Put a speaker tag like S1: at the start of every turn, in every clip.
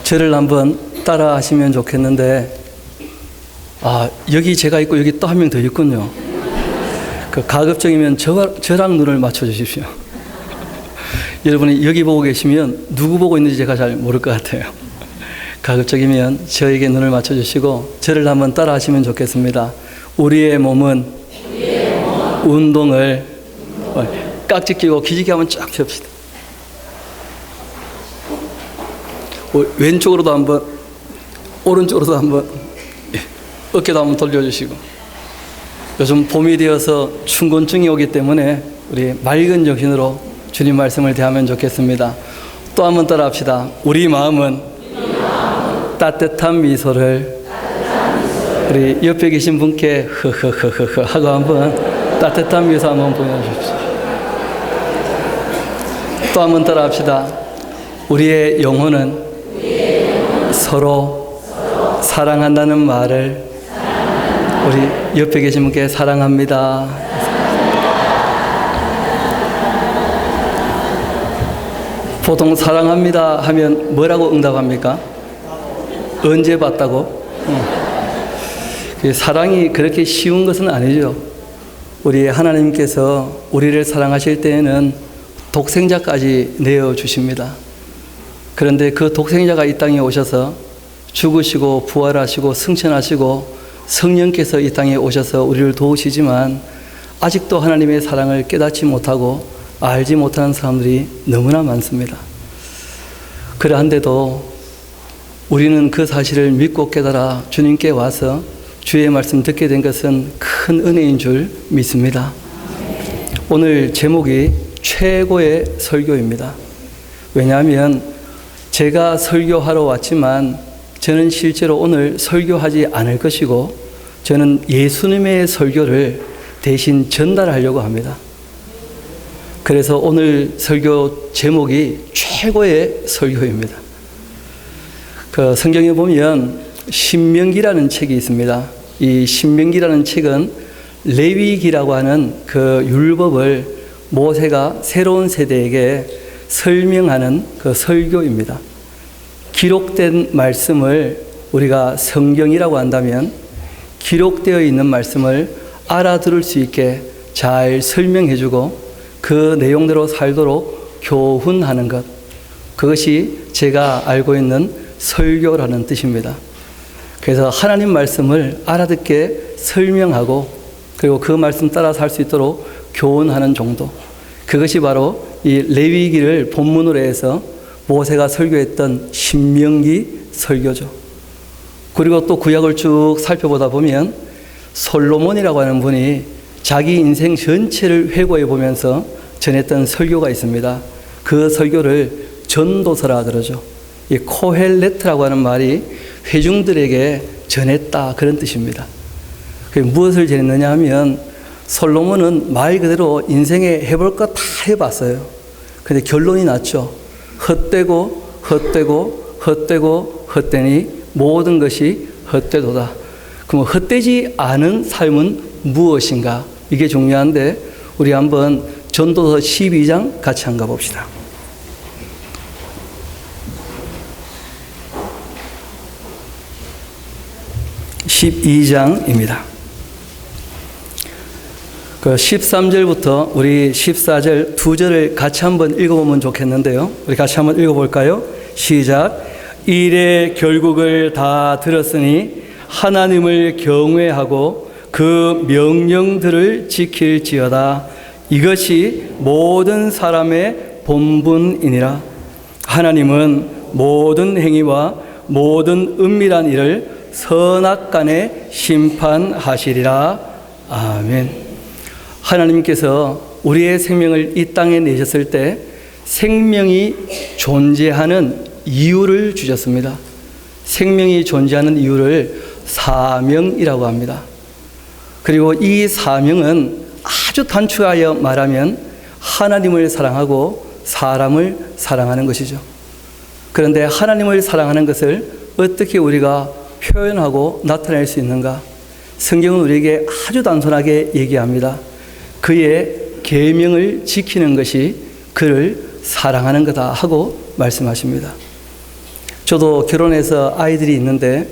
S1: 저를 한번 따라 하시면 좋겠는데, 여기 제가 있고 여기 또 한 명 더 있군요. 가급적이면 저랑 눈을 맞춰 주십시오. 여러분이 여기 보고 계시면 누구 보고 있는지 제가 잘 모를 것 같아요. 가급적이면 저에게 눈을 맞춰 주시고 저를 한번 따라 하시면 좋겠습니다. 우리의 몸은 운동을 깍지 끼고 기지개 한번 쫙 펴봅시다. 왼쪽으로도 한번, 오른쪽으로도 한번, 어깨도 한번 돌려주시고. 요즘 봄이 되어서 춘곤증이 오기 때문에 우리 맑은 정신으로 주님 말씀을 대하면 좋겠습니다. 또 한번 따라 합시다. 우리 마음은 따뜻한 미소를 우리 옆에 계신 분께 흐흐흐흐 하고 한번 따뜻한 미소 한번 보여주십시오. 또 한번 따라 합시다. 우리의 영혼은 서로 사랑한다는 말을 우리 옆에 계신 분께 사랑합니다. 보통 사랑합니다 하면 뭐라고 응답합니까? 언제 봤다고? 사랑이 그렇게 쉬운 것은 아니죠. 우리 하나님께서 우리를 사랑하실 때에는 독생자까지 내어주십니다. 그런데 그 독생자가 이 땅에 오셔서 죽으시고 부활하시고 승천하시고 성령께서 이 땅에 오셔서 우리를 도우시지만 아직도 하나님의 사랑을 깨닫지 못하고 알지 못하는 사람들이 너무나 많습니다. 그러한데도 우리는 그 사실을 믿고 깨달아 주님께 와서 주의 말씀 듣게 된 것은 큰 은혜인 줄 믿습니다. 오늘 제목이 최고의 설교입니다. 왜냐하면 제가 설교하러 왔지만 저는 실제로 오늘 설교하지 않을 것이고 저는 예수님의 설교를 대신 전달하려고 합니다. 그래서 오늘 설교 제목이 최고의 설교입니다. 그 성경에 보면 신명기라는 책이 있습니다. 이 신명기라는 책은 레위기라고 하는 그 율법을 모세가 새로운 세대에게 설명하는 그 설교입니다. 기록된 말씀을 우리가 성경이라고 한다면 기록되어 있는 말씀을 알아들을 수 있게 잘 설명해주고 그 내용대로 살도록 교훈하는 것, 그것이 제가 알고 있는 설교라는 뜻입니다. 그래서 하나님 말씀을 알아듣게 설명하고 그리고 그 말씀 따라 살 수 있도록 교훈하는 정도, 그것이 바로 이 레위기를 본문으로 해서 모세가 설교했던 신명기 설교죠. 그리고 또 구약을 쭉 살펴보다 보면 솔로몬이라고 하는 분이 자기 인생 전체를 회고해 보면서 전했던 설교가 있습니다. 그 설교를 전도서라 그러죠. 이 코헬레트라고 하는 말이 회중들에게 전했다, 그런 뜻입니다. 무엇을 전했느냐 하면 솔로몬은 말 그대로 인생에 해볼 것 다 해봤어요. 근데 결론이 났죠. 헛되고 헛되고 헛되고 헛되니 모든 것이 헛되도다. 그럼 헛되지 않은 삶은 무엇인가? 이게 중요한데 우리 한번 전도서 12장 같이 한가 봅시다. 12장입니다. 그 13절부터 우리 14절 두 절을 같이 한번 읽어보면 좋겠는데요. 우리 같이 한번 읽어볼까요? 시작. 일의 결국을 다 들었으니 하나님을 경외하고 그 명령들을 지킬지어다. 이것이 모든 사람의 본분이니라. 하나님은 모든 행위와 모든 은밀한 일을 선악간에 심판하시리라. 아멘. 하나님께서 우리의 생명을 이 땅에 내셨을 때 생명이 존재하는 이유를 주셨습니다. 생명이 존재하는 이유를 사명이라고 합니다. 그리고 이 사명은 아주 단축하여 말하면 하나님을 사랑하고 사람을 사랑하는 것이죠. 그런데 하나님을 사랑하는 것을 어떻게 우리가 표현하고 나타낼 수 있는가? 성경은 우리에게 아주 단순하게 얘기합니다. 그의 계명을 지키는 것이 그를 사랑하는 거다 하고 말씀하십니다. 저도 결혼해서 아이들이 있는데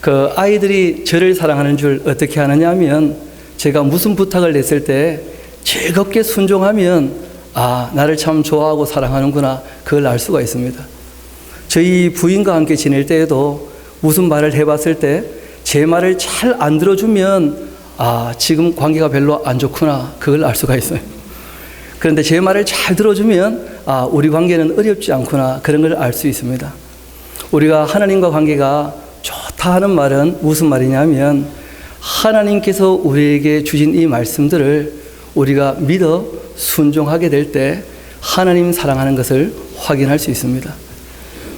S1: 그 아이들이 저를 사랑하는 줄 어떻게 아느냐 하면 제가 무슨 부탁을 냈을 때 즐겁게 순종하면 아, 나를 참 좋아하고 사랑하는구나, 그걸 알 수가 있습니다. 저희 부인과 함께 지낼 때에도 무슨 말을 해봤을 때 제 말을 잘 안 들어주면 아, 지금 관계가 별로 안 좋구나, 그걸 알 수가 있어요. 그런데 제 말을 잘 들어주면 아, 우리 관계는 어렵지 않구나, 그런 걸 알 수 있습니다. 우리가 하나님과 관계가 좋다 하는 말은 무슨 말이냐면 하나님께서 우리에게 주신 이 말씀들을 우리가 믿어 순종하게 될 때 하나님 사랑하는 것을 확인할 수 있습니다.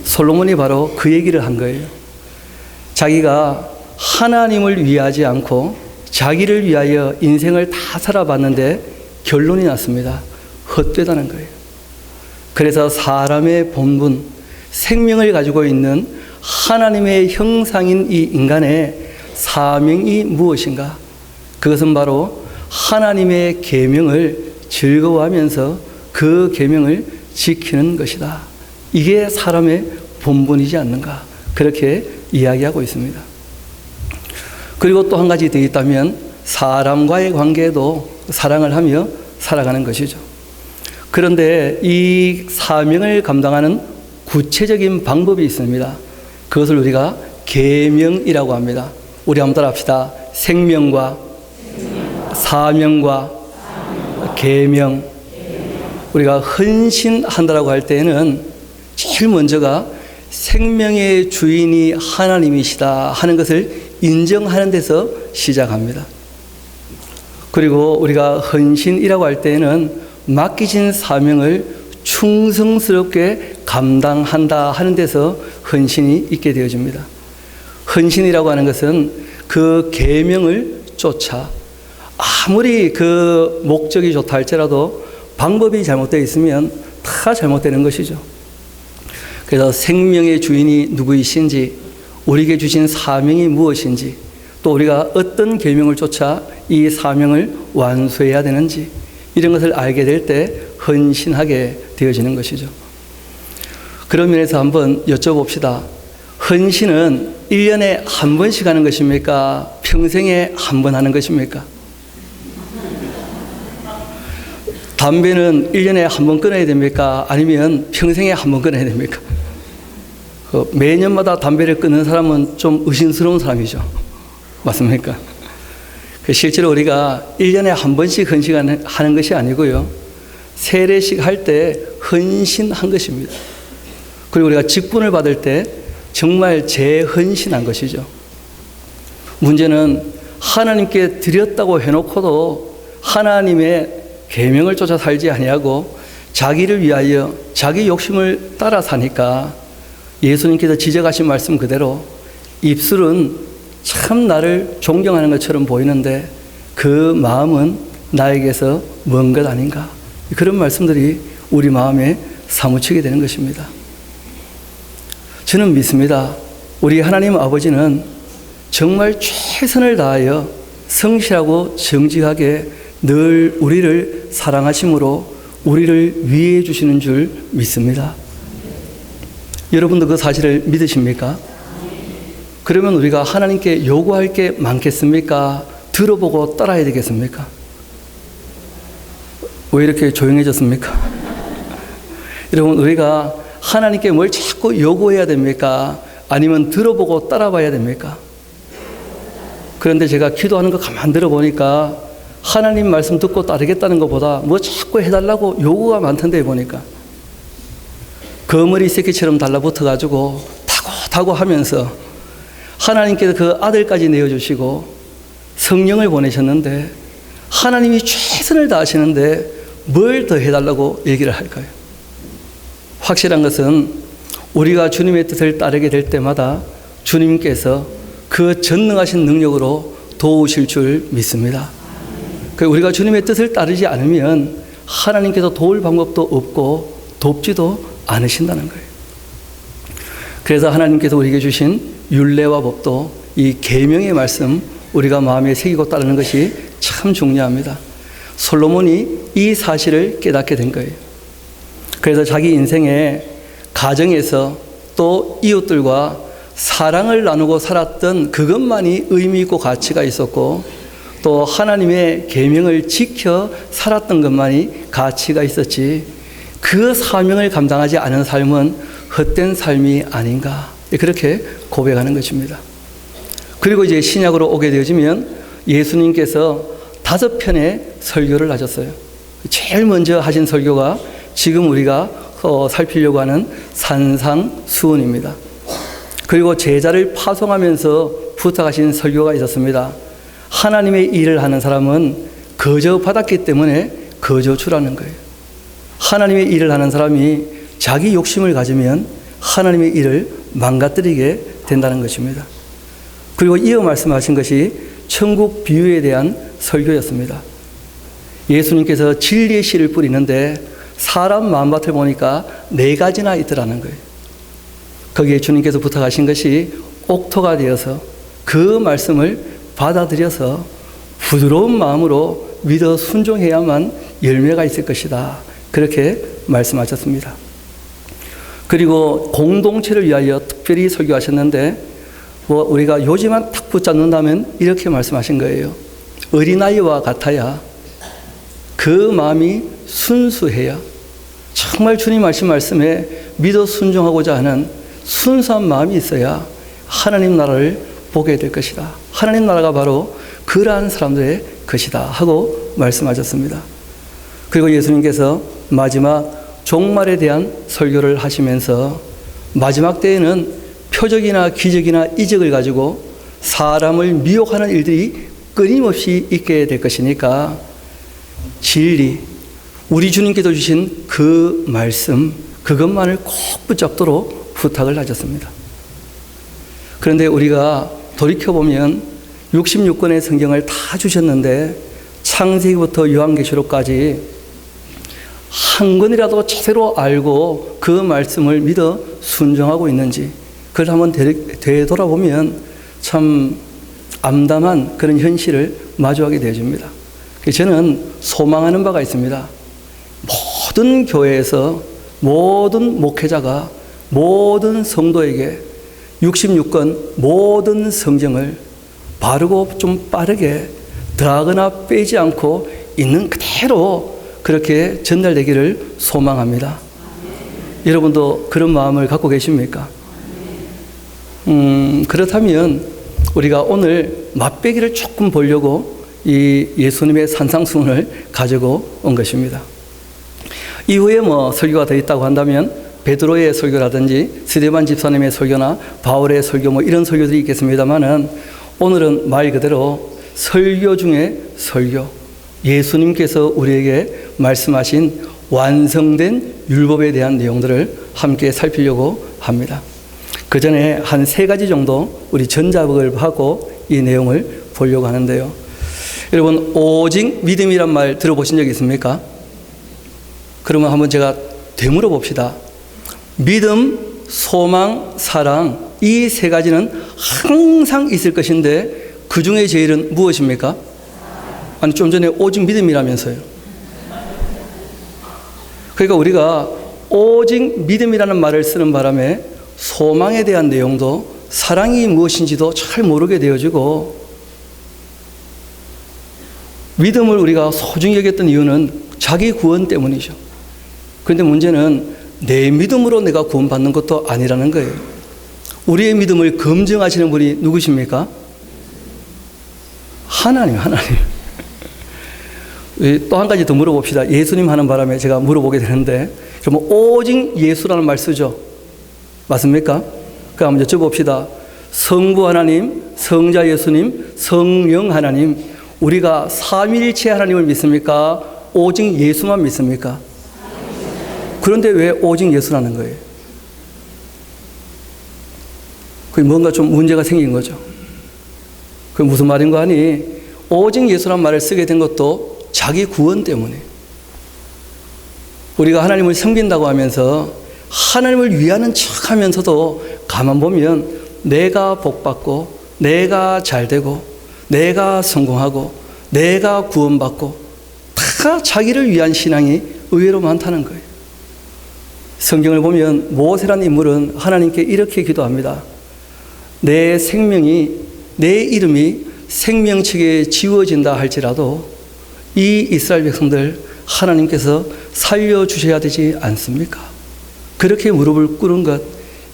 S1: 솔로몬이 바로 그 얘기를 한 거예요. 자기가 하나님을 위하지 않고 자기를 위하여 인생을 다 살아봤는데 결론이 났습니다. 헛되다는 거예요. 그래서 사람의 본분, 생명을 가지고 있는 하나님의 형상인 이 인간의 사명이 무엇인가? 그것은 바로 하나님의 계명을 즐거워하면서 그 계명을 지키는 것이다. 이게 사람의 본분이지 않는가? 그렇게 이야기하고 있습니다. 그리고 또 한 가지 더 있다면 사람과의 관계에도 사랑을 하며 살아가는 것이죠. 그런데 이 사명을 감당하는 구체적인 방법이 있습니다. 그것을 우리가 계명이라고 합니다. 우리 한번 따라합시다. 생명과 사명과 계명. 우리가 헌신한다라고 할 때는 제일 먼저가 생명의 주인이 하나님이시다 하는 것을 인정하는 데서 시작합니다. 그리고 우리가 헌신이라고 할 때는 맡기신 사명을 충성스럽게 감당한다 하는 데서 헌신이 있게 되어집니다. 헌신이라고 하는 것은 그 계명을 쫓아 아무리 그 목적이 좋다 할지라도 방법이 잘못되어 있으면 다 잘못되는 것이죠. 그래서 생명의 주인이 누구이신지, 우리에게 주신 사명이 무엇인지, 또 우리가 어떤 계명을 쫓아 이 사명을 완수해야 되는지, 이런 것을 알게 될 때 헌신하게 되어지는 것이죠. 그런 면에서 한번 여쭤봅시다. 헌신은 1년에 한 번씩 하는 것입니까? 평생에 한 번 하는 것입니까? 담배는 1년에 한 번 끊어야 됩니까? 아니면 평생에 한 번 끊어야 됩니까? 매년마다 담배를 끊는 사람은 좀 의심스러운 사람이죠. 맞습니까? 실제로 우리가 1년에 한 번씩 헌신하는 것이 아니고요, 세례식 할 때 헌신한 것입니다. 그리고 우리가 직분을 받을 때 정말 재헌신한 것이죠. 문제는 하나님께 드렸다고 해놓고도 하나님의 계명을 쫓아 살지 아니하고 자기를 위하여 자기 욕심을 따라 사니까 예수님께서 지적하신 말씀 그대로 입술은 참 나를 존경하는 것처럼 보이는데 그 마음은 나에게서 먼 것 아닌가, 그런 말씀들이 우리 마음에 사무치게 되는 것입니다. 저는 믿습니다. 우리 하나님 아버지는 정말 최선을 다하여 성실하고 정직하게 늘 우리를 사랑하심으로 우리를 위해 주시는 줄 믿습니다. 여러분도 그 사실을 믿으십니까? 그러면 우리가 하나님께 요구할 게 많겠습니까? 들어보고 따라야 되겠습니까? 왜 이렇게 조용해졌습니까? 여러분, 우리가 하나님께 뭘 자꾸 요구해야 됩니까? 아니면 들어보고 따라봐야 됩니까? 그런데 제가 기도하는 거 가만 들어보니까 하나님 말씀 듣고 따르겠다는 것보다 뭐 자꾸 해달라고 요구가 많던데 보니까 거머리 새끼처럼 달라붙어가지고 타고 하면서 하나님께서 그 아들까지 내어주시고 성령을 보내셨는데 하나님이 최선을 다하시는데 뭘 더 해달라고 얘기를 할까요? 확실한 것은 우리가 주님의 뜻을 따르게 될 때마다 주님께서 그 전능하신 능력으로 도우실 줄 믿습니다. 우리가 주님의 뜻을 따르지 않으면 하나님께서 도울 방법도 없고 돕지도 않으신다는 거예요. 그래서 하나님께서 우리에게 주신 율례와 법도 이 계명의 말씀 우리가 마음에 새기고 따르는 것이 참 중요합니다. 솔로몬이 이 사실을 깨닫게 된 거예요. 그래서 자기 인생의 가정에서 또 이웃들과 사랑을 나누고 살았던 그것만이 의미 있고 가치가 있었고, 또 하나님의 계명을 지켜 살았던 것만이 가치가 있었지, 그 사명을 감당하지 않은 삶은 헛된 삶이 아닌가, 그렇게 고백하는 것입니다. 그리고 이제 신약으로 오게 되어지면 예수님께서 5편의 설교를 하셨어요. 제일 먼저 하신 설교가 지금 우리가 살피려고 하는 산상수훈입니다. 그리고 제자를 파송하면서 부탁하신 설교가 있었습니다. 하나님의 일을 하는 사람은 거저 받았기 때문에 거저 주라는 거예요. 하나님의 일을 하는 사람이 자기 욕심을 가지면 하나님의 일을 망가뜨리게 된다는 것입니다. 그리고 이어 말씀하신 것이 천국 비유에 대한 설교였습니다. 예수님께서 진리의 씨를 뿌리는데 사람 마음밭을 보니까 4가지나 있더라는 거예요. 거기에 주님께서 부탁하신 것이 옥토가 되어서 그 말씀을 받아들여서 부드러운 마음으로 믿어 순종해야만 열매가 있을 것이다, 그렇게 말씀하셨습니다. 그리고 공동체를 위하여 특별히 설교하셨는데, 우리가 요지만 탁 붙잡는다면 이렇게 말씀하신 거예요. 어린아이와 같아야, 그 마음이 순수해야, 정말 주님 하신 말씀에 믿어 순종하고자 하는 순수한 마음이 있어야 하나님 나라를 보게 될 것이다. 하나님 나라가 바로 그러한 사람들의 것이다 하고 말씀하셨습니다. 그리고 예수님께서 마지막 종말에 대한 설교를 하시면서 마지막 때에는 표적이나 기적이나 이적을 가지고 사람을 미혹하는 일들이 끊임없이 있게 될 것이니까 진리, 우리 주님께서 주신 그 말씀, 그것만을 꼭 붙잡도록 부탁을 하셨습니다. 그런데 우리가 돌이켜보면 66권의 성경을 다 주셨는데 창세기부터 요한계시록까지 한 권이라도 제대로 알고 그 말씀을 믿어 순종하고 있는지, 그걸 한번 되돌아보면 참 암담한 그런 현실을 마주하게 되어집니다. 저는 소망하는 바가 있습니다. 모든 교회에서 모든 목회자가 모든 성도에게 66권 모든 성경을 바르고 좀 빠르게 더하거나 빼지 않고 있는 그대로 그렇게 전달되기를 소망합니다. 여러분도 그런 마음을 갖고 계십니까? 그렇다면 우리가 오늘 맛배기를 조금 보려고 이 예수님의 산상수훈을 가지고 온 것입니다. 이후에 설교가 더 있다고 한다면 베드로의 설교라든지 스데반 집사님의 설교나 바울의 설교 이런 설교들이 있겠습니다만은, 오늘은 말 그대로 설교 중에 설교, 예수님께서 우리에게 말씀하신 완성된 율법에 대한 내용들을 함께 살피려고 합니다. 그 전에 한 3가지 정도 우리 전작을 하고 이 내용을 보려고 하는데요. 여러분, 오직 믿음이란 말 들어보신 적 있습니까? 그러면 한번 제가 되물어 봅시다. 믿음, 소망, 사랑, 이 3가지는 항상 있을 것인데 그 중에 제일은 무엇입니까? 아니, 좀 전에 오직 믿음이라면서요. 그러니까 우리가 오직 믿음이라는 말을 쓰는 바람에 소망에 대한 내용도 사랑이 무엇인지도 잘 모르게 되어지고, 믿음을 우리가 소중히 여겼던 이유는 자기 구원 때문이죠. 그런데 문제는 내 믿음으로 내가 구원받는 것도 아니라는 거예요. 우리의 믿음을 검증하시는 분이 누구십니까? 하나님. 또 한 가지 더 물어봅시다. 예수님 하는 바람에 제가 물어보게 되는데, 그러면 오직 예수라는 말 쓰죠? 맞습니까? 그럼 한번 여쭤봅시다. 성부 하나님, 성자 예수님, 성령 하나님, 우리가 삼위일체 하나님을 믿습니까? 오직 예수만 믿습니까? 그런데 왜 오직 예수라는 거예요? 그게 뭔가 좀 문제가 생긴 거죠. 그게 무슨 말인 거 아니? 오직 예수란 말을 쓰게 된 것도 자기 구원 때문에. 우리가 하나님을 섬긴다고 하면서 하나님을 위하는 척 하면서도 가만 보면 내가 복받고, 내가 잘되고, 내가 성공하고, 내가 구원받고, 다 자기를 위한 신앙이 의외로 많다는 거예요. 성경을 보면 모세라는 인물은 하나님께 이렇게 기도합니다. 내 이름이 생명책에 지워진다 할지라도 이 이스라엘 백성들 하나님께서 살려주셔야 되지 않습니까? 그렇게 무릎을 꿇은 것,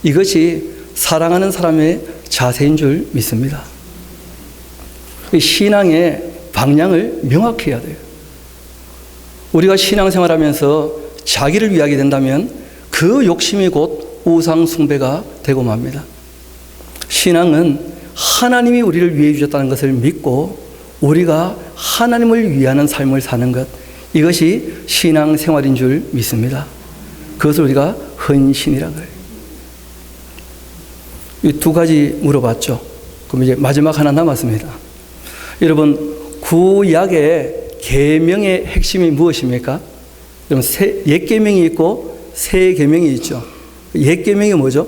S1: 이것이 사랑하는 사람의 자세인 줄 믿습니다. 신앙의 방향을 명확히 해야 돼요. 우리가 신앙생활하면서 자기를 위하게 된다면 그 욕심이 곧 우상 숭배가 되고 맙니다. 신앙은 하나님이 우리를 위해 주셨다는 것을 믿고 우리가 하나님을 위하는 삶을 사는 것, 이것이 신앙생활인 줄 믿습니다. 그것을 우리가 헌신이라고 해요. 이 두 가지 물어봤죠. 그럼 이제 마지막 하나 남았습니다. 여러분, 구약의 계명의 핵심이 무엇입니까? 여러분, 옛 계명이 있고 새 계명이 있죠. 옛 계명이 뭐죠?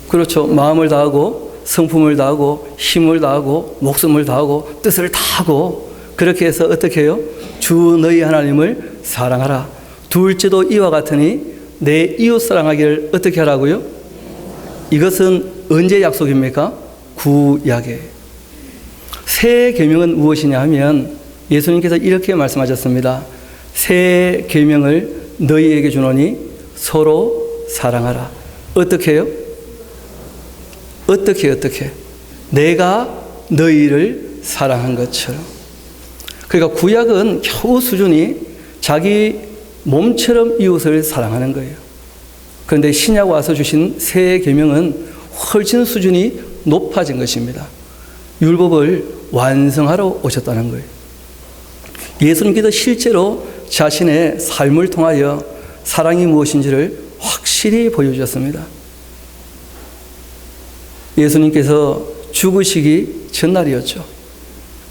S1: 그렇죠. 마음을 다하고 성품을 다하고 힘을 다하고 목숨을 다하고 뜻을 다하고, 그렇게 해서 어떻게 해요? 주 너희 하나님을 사랑하라. 둘째도 이와 같으니 내 이웃 사랑하기를 어떻게 하라고요? 이것은 언제 약속입니까? 구약에. 새 계명은 무엇이냐 하면 예수님께서 이렇게 말씀하셨습니다. 새 계명을 너희에게 주노니 서로 사랑하라. 어떻게 해요? 어떻게? 내가 너희를 사랑한 것처럼. 그러니까 구약은 겨우 수준이 자기 몸처럼 이웃을 사랑하는 거예요. 그런데 신약 와서 주신 새 계명은 훨씬 수준이 높아진 것입니다. 율법을 완성하러 오셨다는 거예요. 예수님께서 실제로 자신의 삶을 통하여 사랑이 무엇인지를 확실히 보여주셨습니다. 예수님께서 죽으시기 전날이었죠.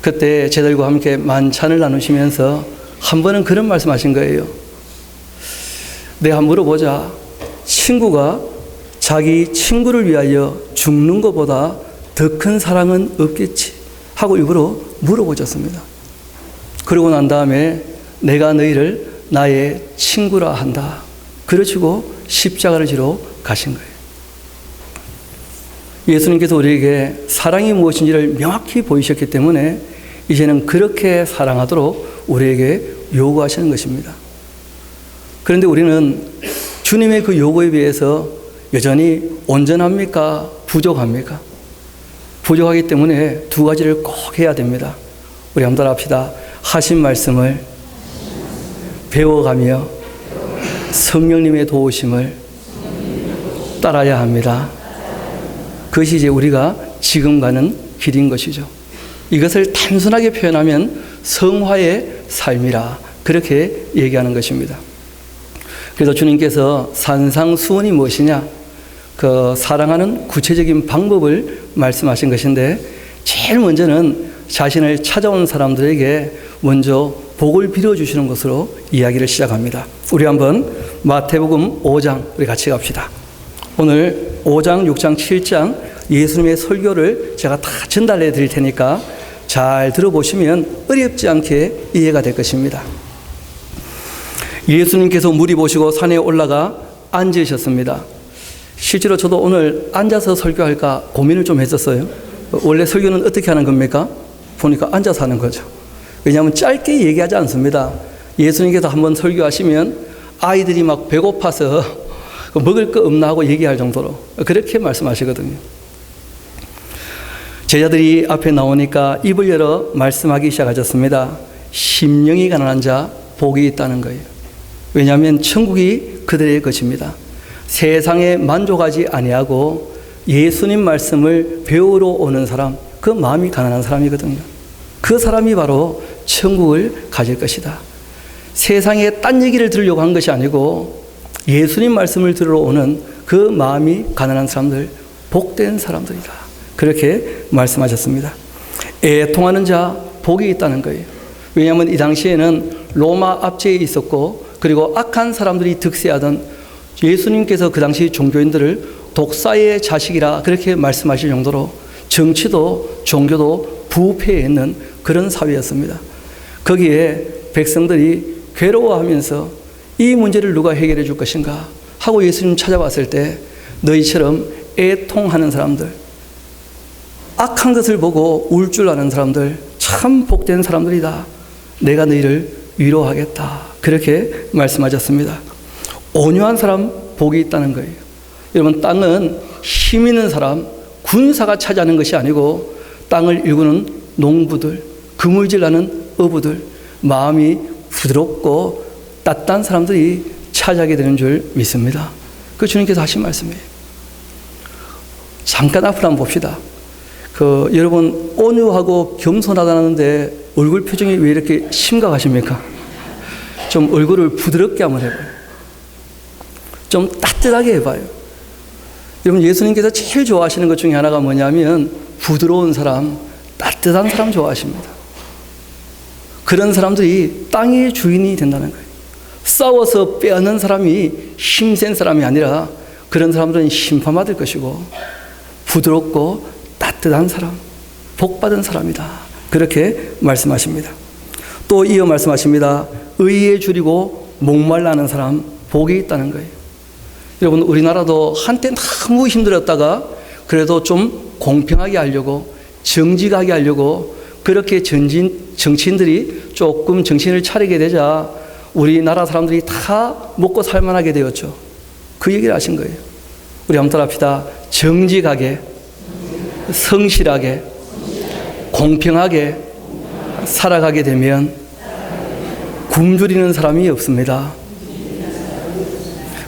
S1: 그때 제자들과 함께 만찬을 나누시면서 한 번은 그런 말씀하신 거예요. 내가 물어보자. 친구가 자기 친구를 위하여 죽는 것보다 더 큰 사랑은 없겠지 하고 일부러 물어보셨습니다. 그러고 난 다음에 내가 너희를 나의 친구라 한다. 그러시고 십자가를 지러 가신 거예요. 예수님께서 우리에게 사랑이 무엇인지를 명확히 보이셨기 때문에 이제는 그렇게 사랑하도록 우리에게 요구하시는 것입니다. 그런데 우리는 주님의 그 요구에 비해서 여전히 온전합니까? 부족합니까? 부족하기 때문에 두 가지를 꼭 해야 됩니다. 우리 한번 따라합시다. 하신 말씀을 배워가며 성령님의 도우심을 따라야 합니다. 그것이 이제 우리가 지금 가는 길인 것이죠. 이것을 단순하게 표현하면 성화의 삶이라 그렇게 얘기하는 것입니다. 그래서 주님께서 산상수훈이 무엇이냐? 그 사랑하는 구체적인 방법을 말씀하신 것인데, 제일 먼저는 자신을 찾아온 사람들에게 먼저 복을 빌어주시는 것으로 이야기를 시작합니다. 우리 한번 마태복음 5장 우리 같이 갑시다. 오늘 5장, 6장, 7장 예수님의 설교를 제가 다 전달해 드릴 테니까 잘 들어보시면 어렵지 않게 이해가 될 것입니다. 예수님께서 무리 보시고 산에 올라가 앉으셨습니다. 실제로 저도 오늘 앉아서 설교할까 고민을 좀 했었어요. 원래 설교는 어떻게 하는 겁니까? 보니까 앉아서 하는 거죠. 왜냐하면 짧게 얘기하지 않습니다. 예수님께서 한번 설교하시면 아이들이 막 배고파서 먹을 거 없나 하고 얘기할 정도로 그렇게 말씀하시거든요. 제자들이 앞에 나오니까 입을 열어 말씀하기 시작하셨습니다. 심령이 가난한 자 복이 있다는 거예요. 왜냐하면 천국이 그들의 것입니다. 세상에 만족하지 아니하고 예수님 말씀을 배우러 오는 사람, 그 마음이 가난한 사람이거든요. 그 사람이 바로 천국을 가질 것이다. 세상에 딴 얘기를 들으려고 한 것이 아니고 예수님 말씀을 들으러 오는 그 마음이 가난한 사람들, 복된 사람들이다. 그렇게 말씀하셨습니다. 애통하는 자 복이 있다는 거예요. 왜냐하면 이 당시에는 로마 압제에 있었고, 그리고 악한 사람들이 득세하던 예수님께서 그 당시 종교인들을 독사의 자식이라 그렇게 말씀하실 정도로 정치도 종교도 부패해 있는 그런 사회였습니다. 거기에 백성들이 괴로워하면서 이 문제를 누가 해결해 줄 것인가 하고 예수님 찾아왔을 때 너희처럼 애통하는 사람들, 악한 것을 보고 울 줄 아는 사람들, 참 복된 사람들이다. 내가 너희를 위로하겠다. 그렇게 말씀하셨습니다. 온유한 사람 복이 있다는 거예요. 여러분, 땅은 힘 있는 사람, 군사가 차지하는 것이 아니고 땅을 일구는 농부들, 그물질나는 어부들, 마음이 부드럽고 따뜻한 사람들이 차지하게 되는 줄 믿습니다. 그 주님께서 하신 말씀이에요. 잠깐 앞으로 한번 봅시다. 여러분, 온유하고 겸손하다는데 얼굴 표정이 왜 이렇게 심각하십니까? 좀 얼굴을 부드럽게 한번 해봐요. 좀 따뜻하게 해봐요. 여러분, 예수님께서 제일 좋아하시는 것 중에 하나가 뭐냐면 부드러운 사람, 따뜻한 사람 좋아하십니다. 그런 사람들이 땅의 주인이 된다는 거예요. 싸워서 빼앗는 사람이 힘센 사람이 아니라 그런 사람들은 심판받을 것이고 부드럽고 따뜻한 사람, 복받은 사람이다. 그렇게 말씀하십니다. 또 이어 말씀하십니다. 의에 줄이고 목말라는 사람 복이 있다는 거예요. 여러분, 우리나라도 한때 너무 힘들었다가 그래도 좀 공평하게 하려고 정직하게 하려고 그렇게 정치인들이 조금 정신을 차리게 되자 우리나라 사람들이 다 먹고 살만하게 되었죠. 그 얘기를 하신 거예요. 우리 한번 따라합시다. 정직하게, 성실하게, 공평하게 살아가게 되면 굶주리는 사람이 없습니다.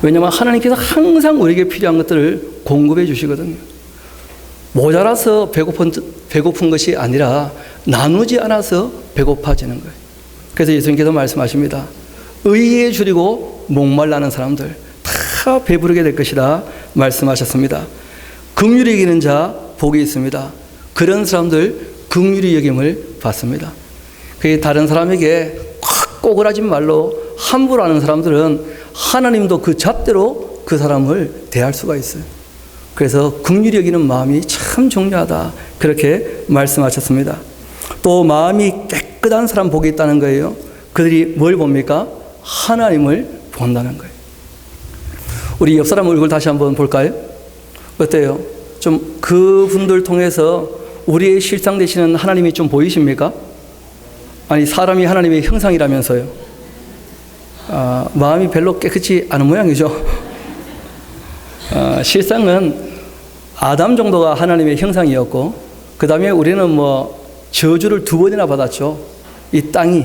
S1: 왜냐하면 하나님께서 항상 우리에게 필요한 것들을 공급해 주시거든요. 모자라서 배고픈 것이 아니라 나누지 않아서 배고파지는 거예요. 그래서 예수님께서 말씀하십니다. 의에 줄이고 목말라는 사람들 다 배부르게 될 것이다 말씀하셨습니다. 긍휼히 여기는 자 복이 있습니다. 그런 사람들 긍휼히 여김을 받습니다. 그게 다른 사람에게 꼬그라진 말로 함부로 하는 사람들은 하나님도 그 잣대로 그 사람을 대할 수가 있어요. 그래서 긍휼히 여기는 마음이 참 중요하다 그렇게 말씀하셨습니다. 또 마음이 깨끗한 사람 복이 있다는 거예요. 그들이 뭘 봅니까? 하나님을 본다는 거예요. 우리 옆 사람 얼굴 다시 한번 볼까요? 어때요? 좀 그분들 통해서 우리의 실상 되시는 하나님이 좀 보이십니까? 아니, 사람이 하나님의 형상이라면서요. 마음이 별로 깨끗이 않은 모양이죠. 실상은 아담 정도가 하나님의 형상이었고 그 다음에 우리는 저주를 2번이나 받았죠. 이 땅이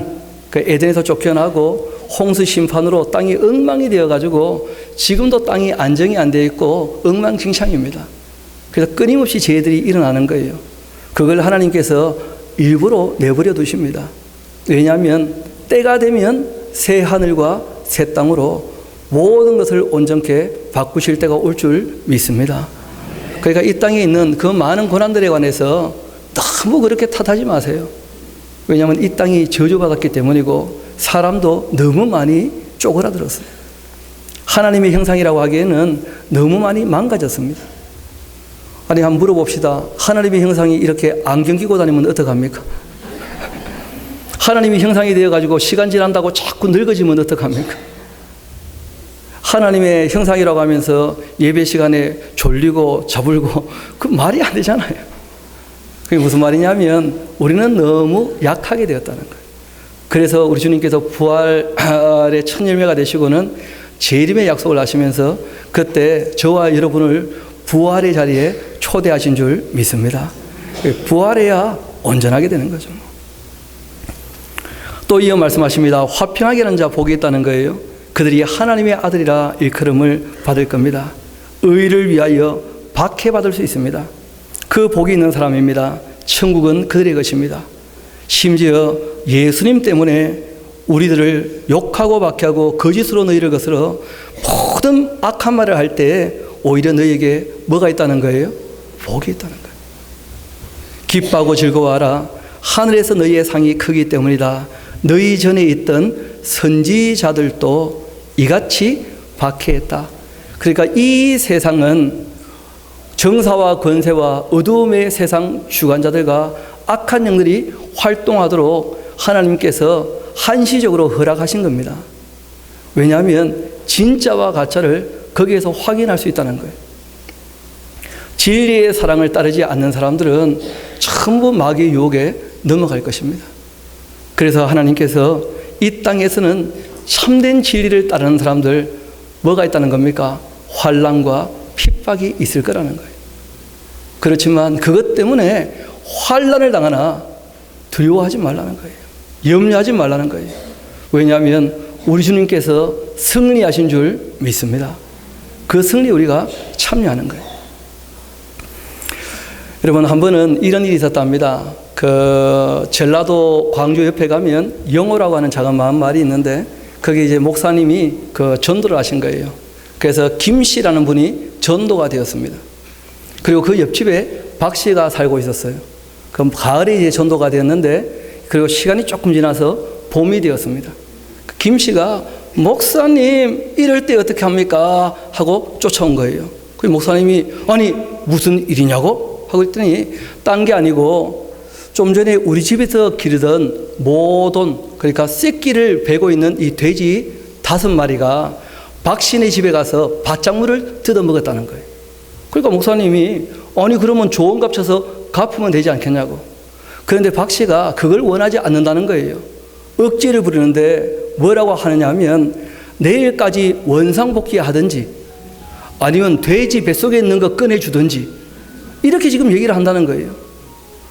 S1: 그 에덴에서 쫓겨나고 홍수 심판으로 땅이 엉망이 되어가지고 지금도 땅이 안정이 안 되어 있고 엉망진창입니다. 그래서 끊임없이 죄들이 일어나는 거예요. 그걸 하나님께서 일부러 내버려 두십니다. 왜냐하면 때가 되면 새 하늘과 새 땅으로 모든 것을 온전케 바꾸실 때가 올 줄 믿습니다. 그러니까 이 땅에 있는 그 많은 고난들에 관해서 너무 그렇게 탓하지 마세요. 왜냐하면 이 땅이 저주받았기 때문이고 사람도 너무 많이 쪼그라들었어요. 하나님의 형상이라고 하기에는 너무 많이 망가졌습니다. 아니, 한번 물어봅시다. 하나님의 형상이 이렇게 안경 끼고 다니면 어떡합니까? 하나님의 형상이 되어가지고 시간 지난다고 자꾸 늙어지면 어떡합니까? 하나님의 형상이라고 하면서 예배 시간에 졸리고 자불고 그 말이 안 되잖아요. 그게 무슨 말이냐면 우리는 너무 약하게 되었다는 거예요. 그래서 우리 주님께서 부활의 첫 열매가 되시고는 재림의 약속을 하시면서 그때 저와 여러분을 부활의 자리에 초대하신 줄 믿습니다. 부활해야 온전하게 되는 거죠. 또 이어 말씀하십니다. 화평하게 하는 자 복이 있다는 거예요. 그들이 하나님의 아들이라 일컬음을 받을 겁니다. 의를 위하여 박해받을 수 있습니다. 그 복이 있는 사람입니다. 천국은 그들의 것입니다. 심지어 예수님 때문에 우리들을 욕하고 박해하고 거짓으로 너희를 거스러 모든 악한 말을 할 때 오히려 너희에게 뭐가 있다는 거예요? 복이 있다는 거예요. 기뻐하고 즐거워하라. 하늘에서 너희의 상이 크기 때문이다. 너희 전에 있던 선지자들도 이같이 박해했다. 그러니까 이 세상은 정사와 권세와 어두움의 세상 주관자들과 악한 영들이 활동하도록 하나님께서 한시적으로 허락하신 겁니다. 왜냐하면 진짜와 가짜를 거기에서 확인할 수 있다는 거예요. 진리의 사랑을 따르지 않는 사람들은 전부 마귀의 유혹에 넘어갈 것입니다. 그래서 하나님께서 이 땅에서는 참된 진리를 따르는 사람들 뭐가 있다는 겁니까? 환난과 핍박이 있을 거라는 거예요. 그렇지만 그것 때문에 환난을 당하나 두려워하지 말라는 거예요. 염려하지 말라는 거예요. 왜냐하면 우리 주님께서 승리하신 줄 믿습니다. 그 승리에 우리가 참여하는 거예요. 여러분, 한 번은 이런 일이 있었답니다. 전라도 광주 옆에 가면 영호라고 하는 작은 마을이 있는데 거기 이제 목사님이 전도를 하신 거예요. 그래서 김 씨라는 분이 전도가 되었습니다. 그리고 그 옆집에 박 씨가 살고 있었어요. 그럼 가을에 이제 전도가 되었는데, 그리고 시간이 조금 지나서 봄이 되었습니다. 김 씨가 목사님 이럴 때 어떻게 합니까? 하고 쫓아온 거예요. 그 목사님이 아니 무슨 일이냐고? 하고 했더니 딴 게 아니고 좀 전에 우리 집에서 기르던 모돈, 그러니까 새끼를 베고 있는 이 돼지 5마리가 박씨네 집에 가서 밭작물을 뜯어먹었다는 거예요. 그러니까 목사님이 아니 그러면 좋은 값 쳐서 갚으면 되지 않겠냐고. 그런데 박씨가 그걸 원하지 않는다는 거예요. 억지를 부리는데 뭐라고 하느냐 하면 내일까지 원상복귀 하든지 아니면 돼지 뱃속에 있는 거 꺼내주든지 이렇게 지금 얘기를 한다는 거예요.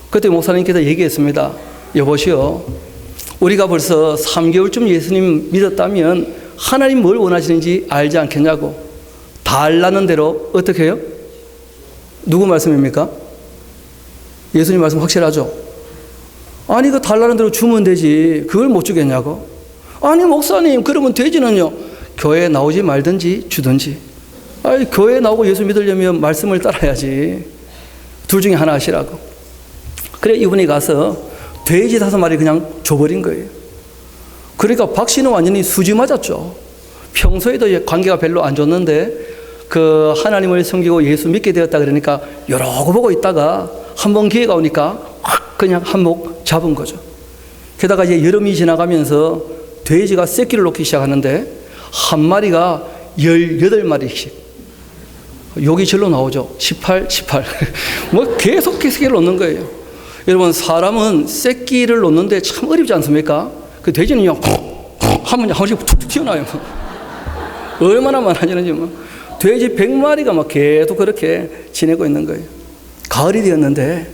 S1: 그때 목사님께서 얘기했습니다. 여보시오, 우리가 벌써 3개월쯤 예수님 믿었다면 하나님 뭘 원하시는지 알지 않겠냐고. 달라는 대로 어떻게 해요? 누구 말씀입니까? 예수님 말씀 확실하죠? 아니 그 달라는 대로 주면 되지 그걸 못 주겠냐고. 아니 목사님 그러면 돼지는요? 교회에 나오지 말든지 주든지. 아니 교회에 나오고 예수 믿으려면 말씀을 따라야지. 둘 중에 하나 하시라고. 그래 이분이 가서 돼지 5마리 그냥 줘버린 거예요. 그러니까 박 씨는 완전히 수지 맞았죠. 평소에도 관계가 별로 안 좋았는데 그 하나님을 섬기고 예수 믿게 되었다 그러니까 여러 보고 있다가 한번 기회가 오니까 확 그냥 한몫 잡은 거죠. 게다가 이제 여름이 지나가면서 돼지가 새끼를 놓기 시작하는데 한 마리가 18마리씩. 여기 절로 나오죠. 18. 뭐 계속 새끼를 놓는 거예요. 여러분 사람은 새끼를 놓는데 참 어렵지 않습니까? 그 돼지는요 하면 한 번씩 툭툭 튀어나와요. 얼마나 많아지는지 뭐. 돼지 100마리가 막 계속 그렇게 지내고 있는 거예요. 가을이 되었는데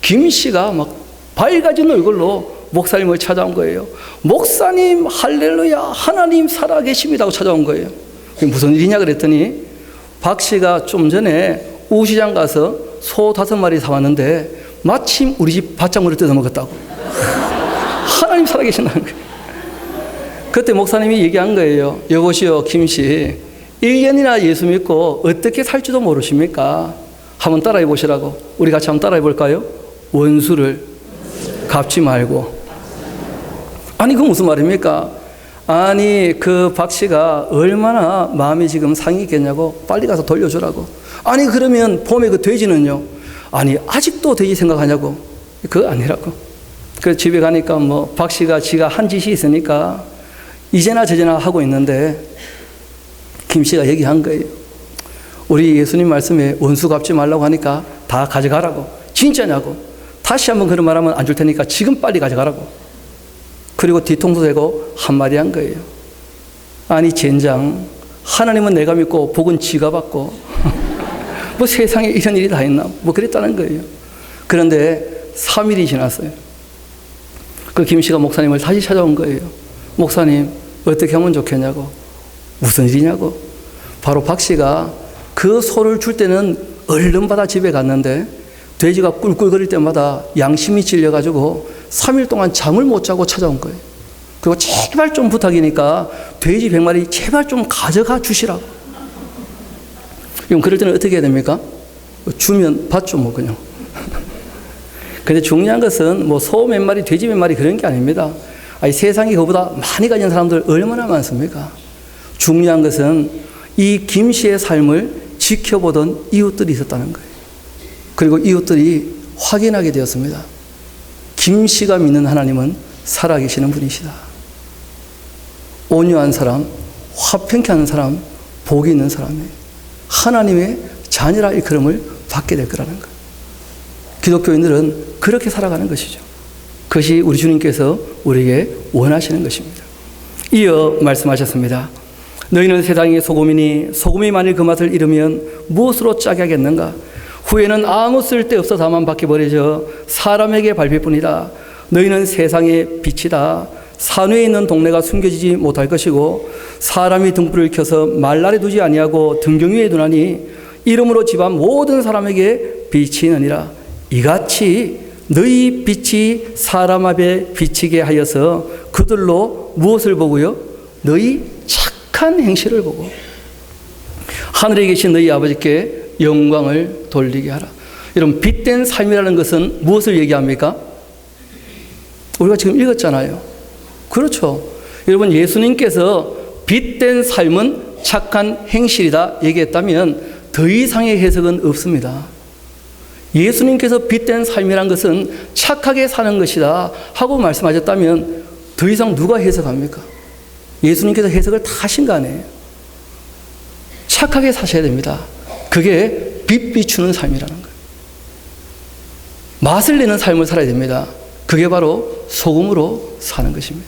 S1: 김 씨가 막 밝아진 얼굴로 목사님을 찾아온 거예요. 목사님 할렐루야 하나님 살아계십니다 하고 찾아온 거예요. 그게 무슨 일이냐 그랬더니 박 씨가 좀 전에 우시장 가서 소 5마리 사왔는데 마침 우리 집 밭작물을 뜯어먹었다고. 하나님 살아계신다는 거예요. 그때 목사님이 얘기한 거예요. 여보시오 김씨 1년이나 예수 믿고 어떻게 살지도 모르십니까? 한번 따라해 보시라고. 우리 같이 한번 따라해 볼까요? 원수를 갚지 말고. 아니 그 무슨 말입니까? 아니 그 박 씨가 얼마나 마음이 지금 상이 있겠냐고. 빨리 가서 돌려주라고. 아니 그러면 봄에 그 돼지는요? 아니 아직도 돼지 생각하냐고. 그거 아니라고. 그 집에 가니까 뭐 박 씨가 지가 한 짓이 있으니까 이제나 저제나 하고 있는데 김 씨가 얘기한 거예요. 우리 예수님 말씀에 원수 갚지 말라고 하니까 다 가져가라고. 진짜냐고. 다시 한번 그런 말하면 안 줄 테니까 지금 빨리 가져가라고. 그리고 뒤통수 대고 한마디 한 거예요. 아니 젠장 하나님은 내가 믿고 복은 지가 받고 뭐 세상에 이런 일이 다 있나 뭐 그랬다는 거예요. 그런데 3일이 지났어요. 그 김 씨가 목사님을 다시 찾아온 거예요. 목사님 어떻게 하면 좋겠냐고. 무슨 일이냐고. 바로 박 씨가 그 소를 줄 때는 얼른 받아 집에 갔는데 돼지가 꿀꿀거릴 때마다 양심이 찔려가지고 3일 동안 잠을 못 자고 찾아온 거예요. 그리고 제발 좀 부탁이니까 돼지 100마리 제발 좀 가져가 주시라고. 그럼 그럴 때는 어떻게 해야 됩니까? 주면 받죠 뭐 그냥. 근데 중요한 것은 뭐 소 몇 마리 돼지 몇 마리 그런 게 아닙니다. 아니 세상에 그보다 많이 가진 사람들 얼마나 많습니까? 중요한 것은 이 김 씨의 삶을 지켜보던 이웃들이 있었다는 거예요. 그리고 이웃들이 확인하게 되었습니다. 김 씨가 믿는 하나님은 살아계시는 분이시다. 온유한 사람, 화평케 하는 사람, 복이 있는 사람이에요. 하나님의 자녀라 일컬음을 받게 될 거라는 거예요. 기독교인들은 그렇게 살아가는 것이죠. 그것이 우리 주님께서 우리에게 원하시는 것입니다. 이어 말씀하셨습니다. 너희는 세상의 소금이니 소금이 만일 그 맛을 잃으면 무엇으로 짜게 하겠는가? 후에는 아무 쓸데없어 다만 밖에 버려져 사람에게 밟힐 뿐이다. 너희는 세상의 빛이다. 산 위에 있는 동네가 숨겨지지 못할 것이고 사람이 등불을 켜서 말날에 두지 아니하고 등경 위에 두나니 이름으로 집안 모든 사람에게 비치느니라. 이같이 너희 빛이 사람 앞에 비치게 하여서 그들로 무엇을 보고요? 너희 착한 행실을 보고 하늘에 계신 너희 아버지께 영광을 돌리게 하라. 여러분, 빛된 삶이라는 것은 무엇을 얘기합니까? 우리가 지금 읽었잖아요. 그렇죠. 여러분, 예수님께서 빛된 삶은 착한 행실이다 얘기했다면 더 이상의 해석은 없습니다. 예수님께서 빛된 삶이란 것은 착하게 사는 것이다 하고 말씀하셨다면 더 이상 누가 해석합니까? 예수님께서 해석을 다 하신 거 아니에요. 착하게 사셔야 됩니다. 그게 빛 비추는 삶이라는 거예요. 맛을 내는 삶을 살아야 됩니다. 그게 바로 소금으로 사는 것입니다.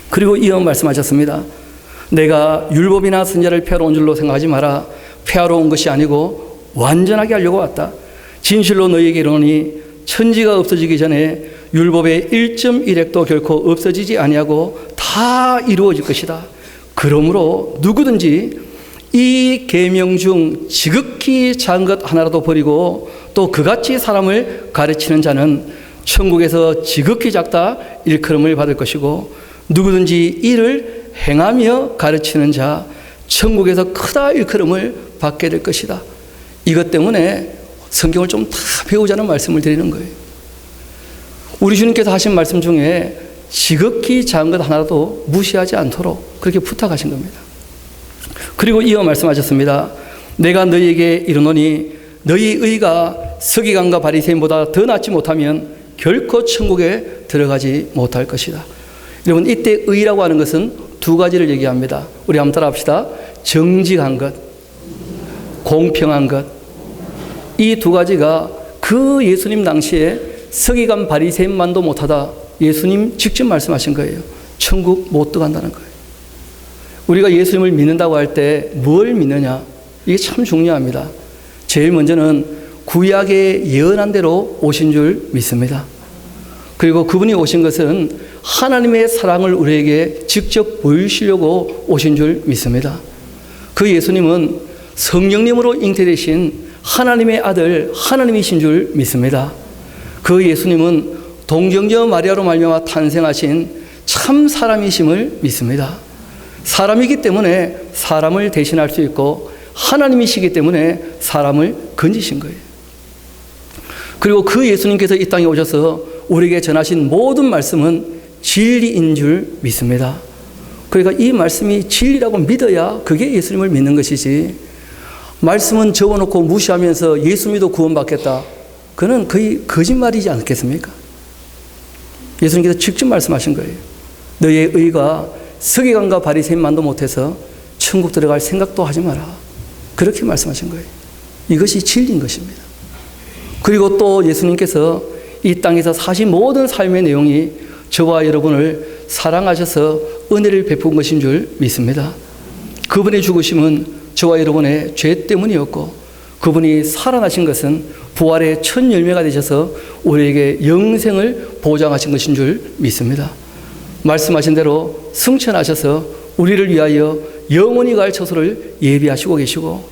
S1: 그리고 이어 말씀하셨습니다. 내가 율법이나 선지자를 폐하러 온 줄로 생각하지 마라. 폐하러 온 것이 아니고 완전하게 하려고 왔다. 진실로 너희에게 이르노니 천지가 없어지기 전에 율법의 1.1획도 결코 없어지지 아니하고 다 이루어질 것이다. 그러므로 누구든지 이 계명 중 지극히 작은 것 하나라도 버리고 또 그같이 사람을 가르치는 자는 천국에서 지극히 작다 일컬음을 받을 것이고 누구든지 이를 행하며 가르치는 자 천국에서 크다 일컬음을 받게 될 것이다. 이것 때문에 성경을 좀 다 배우자는 말씀을 드리는 거예요. 우리 주님께서 하신 말씀 중에 지극히 작은 것 하나라도 무시하지 않도록 그렇게 부탁하신 겁니다. 그리고 이어 말씀하셨습니다. 내가 너희에게 이르노니 너희 의가 서기관과 바리새인보다 더 낫지 못하면 결코 천국에 들어가지 못할 것이다. 여러분, 이때 의라고 하는 것은 두 가지를 얘기합니다. 우리 한번 따라 합시다. 정직한 것, 공평한 것. 이 두 가지가 그 예수님 당시에 서기관 바리새인만도 못하다 예수님 직접 말씀하신 거예요. 천국 못 들어간다는 거예요. 우리가 예수님을 믿는다고 할 때 뭘 믿느냐? 이게 참 중요합니다. 제일 먼저는 구약에 예언한 대로 오신 줄 믿습니다. 그리고 그분이 오신 것은 하나님의 사랑을 우리에게 직접 보이시려고 오신 줄 믿습니다. 그 예수님은 성령님으로 잉태되신 하나님의 아들 하나님이신 줄 믿습니다. 그 예수님은 동정녀 마리아로 말미암아 탄생하신 참 사람이심을 믿습니다. 사람이기 때문에 사람을 대신할 수 있고 하나님이시기 때문에 사람을 건지신 거예요. 그리고 그 예수님께서 이 땅에 오셔서 우리에게 전하신 모든 말씀은 진리인 줄 믿습니다. 그러니까 이 말씀이 진리라고 믿어야 그게 예수님을 믿는 것이지, 말씀은 적어놓고 무시하면서 예수 믿어 구원받겠다, 그는 거의 거짓말이지 않겠습니까? 예수님께서 직접 말씀하신 거예요. 너희의 의가 서기관과 바리새인만도 못해서 천국 들어갈 생각도 하지 마라. 그렇게 말씀하신 거예요. 이것이 진리인 것입니다. 그리고 또 예수님께서 이 땅에서 사신 모든 삶의 내용이 저와 여러분을 사랑하셔서 은혜를 베푼 것인 줄 믿습니다. 그분의 죽으심은 저와 여러분의 죄 때문이었고, 그분이 살아나신 것은 부활의 첫 열매가 되셔서 우리에게 영생을 보장하신 것인 줄 믿습니다. 말씀하신 대로 승천하셔서 우리를 위하여 영원히 갈 처소를 예비하시고 계시고,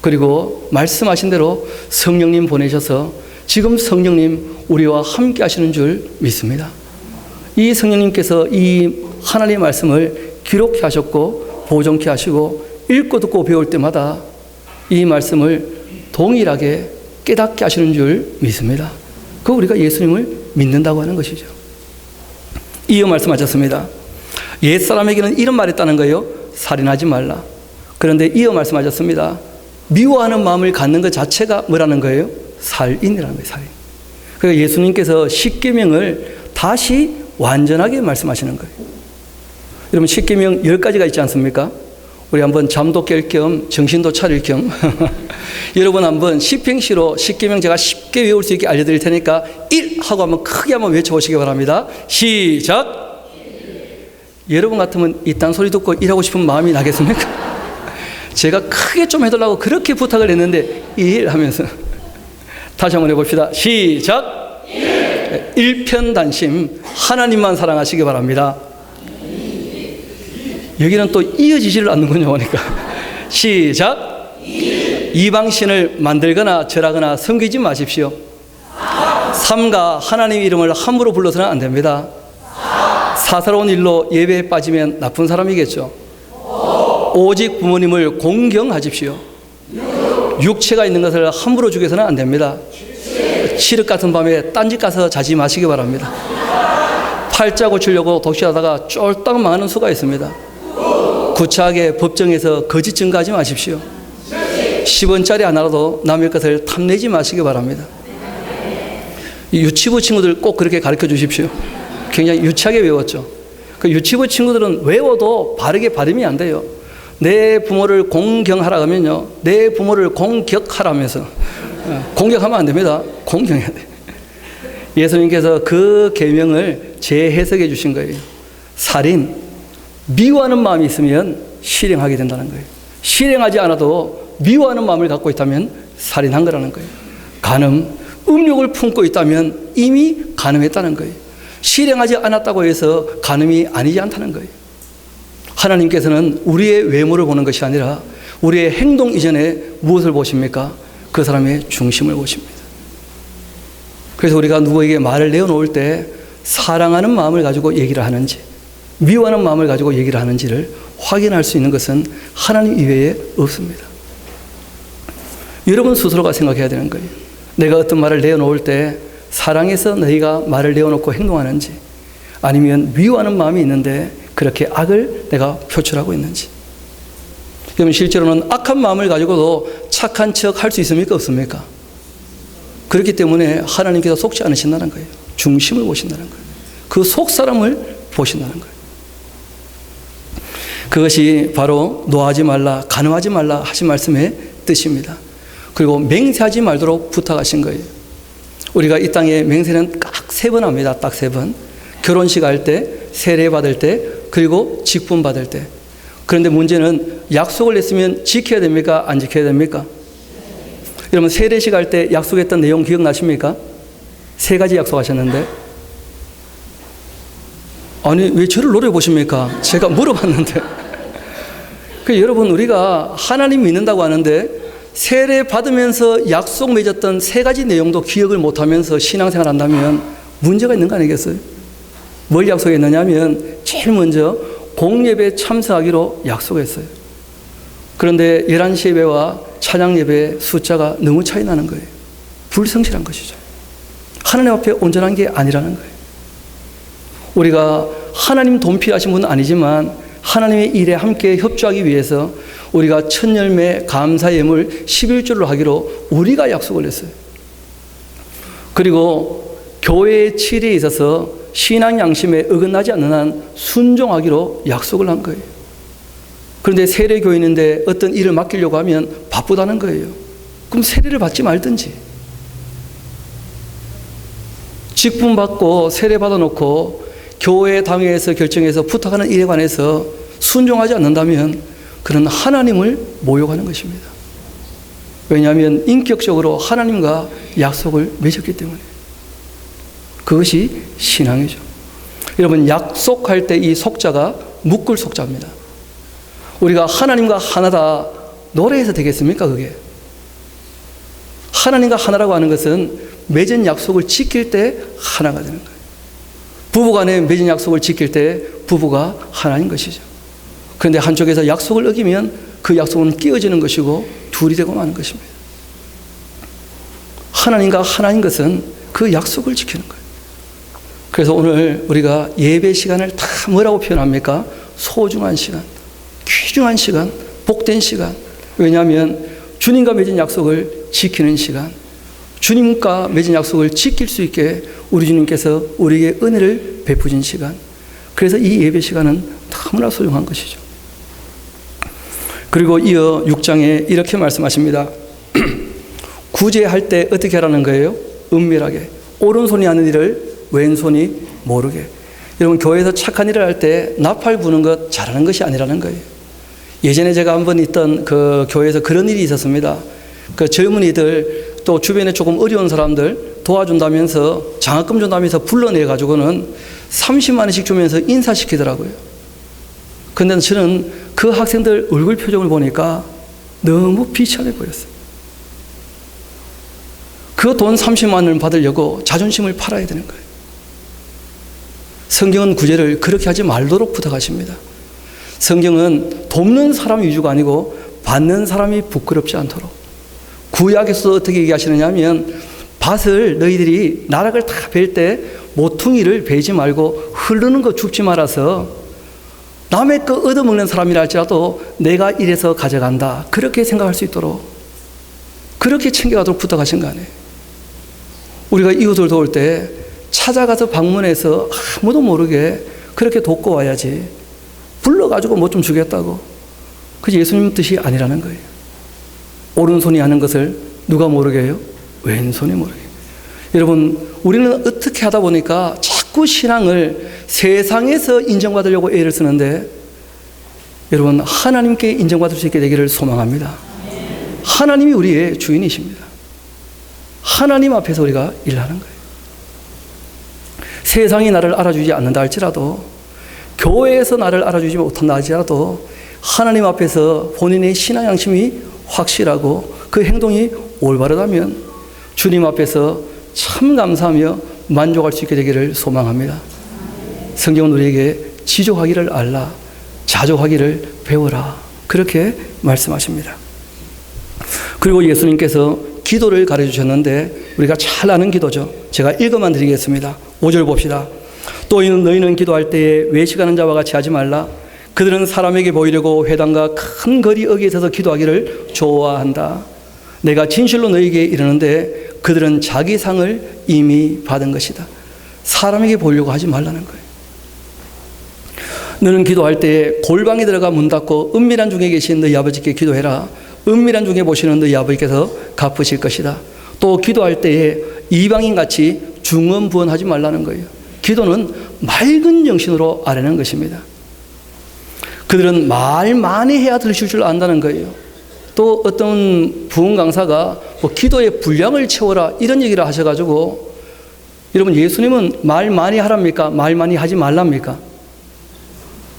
S1: 그리고 말씀하신 대로 성령님 보내셔서 지금 성령님 우리와 함께 하시는 줄 믿습니다. 이 성령님께서 이 하나님의 말씀을 기록해 하셨고 보존케 하시고 읽고 듣고 배울 때마다 이 말씀을 동일하게 깨닫게 하시는 줄 믿습니다. 그 우리가 예수님을 믿는다고 하는 것이죠. 이어 말씀하셨습니다. 옛사람에게는 이런 말이 있다는 거예요. 살인하지 말라. 그런데 이어 말씀하셨습니다. 미워하는 마음을 갖는 것 자체가 뭐라는 거예요? 살인이라는 거예요. 살인. 그러니까 예수님께서 십계명을 다시 완전하게 말씀하시는 거예요. 여러분, 십계명 10가지가 있지 않습니까? 우리 한번 잠도 깰 겸 정신도 차릴 겸 여러분 한번 십행시로 십계명 제가 쉽게 외울 수 있게 알려드릴 테니까 1 하고 한번 크게 한번 외쳐보시기 바랍니다. 시작! 여러분 같으면 이딴 소리 듣고 일하고 싶은 마음이 나겠습니까? 제가 크게 좀 해달라고 그렇게 부탁을 했는데 1 하면서 다시 한번 해봅시다. 시작! 일편단심 하나님만 사랑하시기 바랍니다. 여기는 또 이어지지를 않는군요. 보니까 시작. 이방신을 만들거나 절하거나 섬기지 마십시오. 삼가 하나님의 이름을 함부로 불러서는 안 됩니다. 사사로운 일로 예배에 빠지면 나쁜 사람이겠죠. 오직 부모님을 공경하십시오. 육체가 있는 것을 함부로 죽여서는 안 됩니다. 칠흑 같은 밤에 딴짓 가서 자지 마시기 바랍니다. 팔자 고치려고 독실하다가 쫄딱 망하는 수가 있습니다. 구차하게 법정에서 거짓 증거하지 마십시오. 10원짜리 하나라도 남의 것을 탐내지 마시기 바랍니다. 유치부 친구들 꼭 그렇게 가르쳐 주십시오. 굉장히 유치하게 외웠죠. 그 유치부 친구들은 외워도 바르게 발음이 안 돼요. 내 부모를 공경하라 하면요, 내 부모를 공격하라면서 공격하면 안 됩니다. 공경해야 돼요. 예수님께서 그 계명을 재해석해 주신 거예요. 살인, 미워하는 마음이 있으면 실행하게 된다는 거예요. 실행하지 않아도 미워하는 마음을 갖고 있다면 살인한 거라는 거예요. 간음, 음욕을 품고 있다면 이미 간음했다는 거예요. 실행하지 않았다고 해서 간음이 아니지 않다는 거예요. 하나님께서는 우리의 외모를 보는 것이 아니라 우리의 행동 이전에 무엇을 보십니까? 그 사람의 중심을 보십니다. 그래서 우리가 누구에게 말을 내어놓을 때 사랑하는 마음을 가지고 얘기를 하는지, 미워하는 마음을 가지고 얘기를 하는지를 확인할 수 있는 것은 하나님 이외에 없습니다. 여러분 스스로가 생각해야 되는 거예요. 내가 어떤 말을 내어놓을 때 사랑해서 너희가 말을 내어놓고 행동하는지, 아니면 미워하는 마음이 있는데 그렇게 악을 내가 표출하고 있는지. 그러면 실제로는 악한 마음을 가지고도 착한 척 할 수 있습니까? 없습니까? 그렇기 때문에 하나님께서 속지 않으신다는 거예요. 중심을 보신다는 거예요. 그 속 사람을 보신다는 거예요. 그것이 바로 노하지 말라, 간음하지 말라 하신 말씀의 뜻입니다. 그리고 맹세하지 말도록 부탁하신 거예요. 우리가 이 땅에 맹세는 딱 3번 합니다. 딱 3번. 결혼식 할 때, 세례 받을 때, 그리고 직분 받을 때. 그런데 문제는 약속을 했으면 지켜야 됩니까? 안 지켜야 됩니까? 여러분 세례식 할 때 약속했던 내용 기억나십니까? 3가지 약속하셨는데. 아니 왜 저를 노려보십니까? 제가 물어봤는데. 여러분 우리가 하나님 믿는다고 하는데 세례 받으면서 약속 맺었던 3가지 내용도 기억을 못하면서 신앙생활 한다면 문제가 있는 거 아니겠어요? 뭘 약속했느냐 하면 제일 먼저 공예배 참석하기로 약속했어요. 그런데 11시 예배와 찬양 예배 숫자가 너무 차이 나는 거예요. 불성실한 것이죠. 하나님 앞에 온전한 게 아니라는 거예요. 우리가 하나님 돈 필요하신 분은 아니지만 하나님의 일에 함께 협조하기 위해서 우리가 첫 열매 감사 예물 11조를 하기로 우리가 약속을 했어요. 그리고 교회의 칠에 있어서 신앙 양심에 어긋나지 않는 한 순종하기로 약속을 한 거예요. 그런데 세례교인인데 어떤 일을 맡기려고 하면 바쁘다는 거예요. 그럼 세례를 받지 말든지. 직분 받고 세례 받아놓고 교회 당회에서 결정해서 부탁하는 일에 관해서 순종하지 않는다면 그는 하나님을 모욕하는 것입니다. 왜냐하면 인격적으로 하나님과 약속을 맺었기 때문에. 그것이 신앙이죠. 여러분 약속할 때 이 속자가 묶을 속자입니다. 우리가 하나님과 하나다 노래해서 되겠습니까? 그게 하나님과 하나라고 하는 것은 맺은 약속을 지킬 때 하나가 되는 거예요. 부부간에 맺은 약속을 지킬 때 부부가 하나인 것이죠. 그런데 한쪽에서 약속을 어기면 그 약속은 깨어지는 것이고 둘이 되고 마는 것입니다. 하나님과 하나인 것은 그 약속을 지키는 거예요. 그래서 오늘 우리가 예배 시간을 다 뭐라고 표현합니까? 소중한 시간, 귀중한 시간, 복된 시간. 왜냐하면 주님과 맺은 약속을 지키는 시간, 주님과 맺은 약속을 지킬 수 있게 우리 주님께서 우리에게 은혜를 베푸신 시간, 그래서 이 예배 시간은 너무나 소중한 것이죠. 그리고 이어 6장에 이렇게 말씀하십니다. 구제할 때 어떻게 하라는 거예요? 은밀하게. 오른손이 하는 일을 왼손이 모르게. 여러분, 교회에서 착한 일을 할 때 나팔 부는 것 잘하는 것이 아니라는 거예요. 예전에 제가 한번 있던 그 교회에서 그런 일이 있었습니다. 그 젊은이들 또 주변에 조금 어려운 사람들 도와준다면서 장학금 준다면서 불러내가지고는 30만 원씩 주면서 인사시키더라고요. 근데 저는 그 학생들 얼굴 표정을 보니까 너무 비참해 보였어요. 그 돈 30만 원을 받으려고 자존심을 팔아야 되는 거예요. 성경은 구제를 그렇게 하지 말도록 부탁하십니다. 성경은 돕는 사람 위주가 아니고 받는 사람이 부끄럽지 않도록. 구약에서도 어떻게 얘기하시느냐 하면 밭을 너희들이 나락을 다 벨 때 모퉁이를 베지 말고 흐르는 거 줍지 말아서 남의 거 얻어먹는 사람이라 할지라도 내가 이래서 가져간다. 그렇게 생각할 수 있도록 그렇게 챙겨가도록 부탁하신 거 아니에요. 우리가 이웃을 도울 때 찾아가서 방문해서 아무도 모르게 그렇게 돕고 와야지 불러가지고 뭐 좀 주겠다고. 그게 예수님 뜻이 아니라는 거예요. 오른손이 하는 것을 누가 모르게 해요? 왼손이 모르게 해요. 여러분, 우리는 어떻게 하다 보니까 자꾸 신앙을 세상에서 인정받으려고 애를 쓰는데 여러분, 하나님께 인정받을 수 있게 되기를 소망합니다. 하나님이 우리의 주인이십니다. 하나님 앞에서 우리가 일하는 거예요. 세상이 나를 알아주지 않는다 할지라도 교회에서 나를 알아주지 못한다 할지라도 하나님 앞에서 본인의 신앙 양심이 확실하고 그 행동이 올바르다면 주님 앞에서 참 감사하며 만족할 수 있게 되기를 소망합니다. 성경은 우리에게 지족하기를 알라, 자족하기를 배워라, 그렇게 말씀하십니다. 그리고 예수님께서 기도를 가르쳐 주셨는데 우리가 잘 아는 기도죠. 제가 읽어만 드리겠습니다. 5절 봅시다. 또 너희는 기도할 때에 외식하는 자와 같이 하지 말라. 그들은 사람에게 보이려고 회당과 큰 거리 어귀에 서서 기도하기를 좋아한다. 내가 진실로 너희에게 이르는데 그들은 자기 상을 이미 받은 것이다. 사람에게 보이려고 하지 말라는 거예요. 너는 기도할 때에 골방에 들어가 문 닫고 은밀한 중에 계신 너희 아버지께 기도해라. 은밀한 중에 보시는 너희 아버지께서 갚으실 것이다. 또 기도할 때에 이방인같이 중언부언하지 말라는 거예요. 기도는 맑은 정신으로 아뢰는 것입니다. 그들은 말 많이 해야 들으실 줄 안다는 거예요. 또 어떤 부흥 강사가 뭐 기도의 분량을 채워라 이런 얘기를 하셔가지고 여러분, 예수님은 말 많이 하랍니까? 말 많이 하지 말랍니까?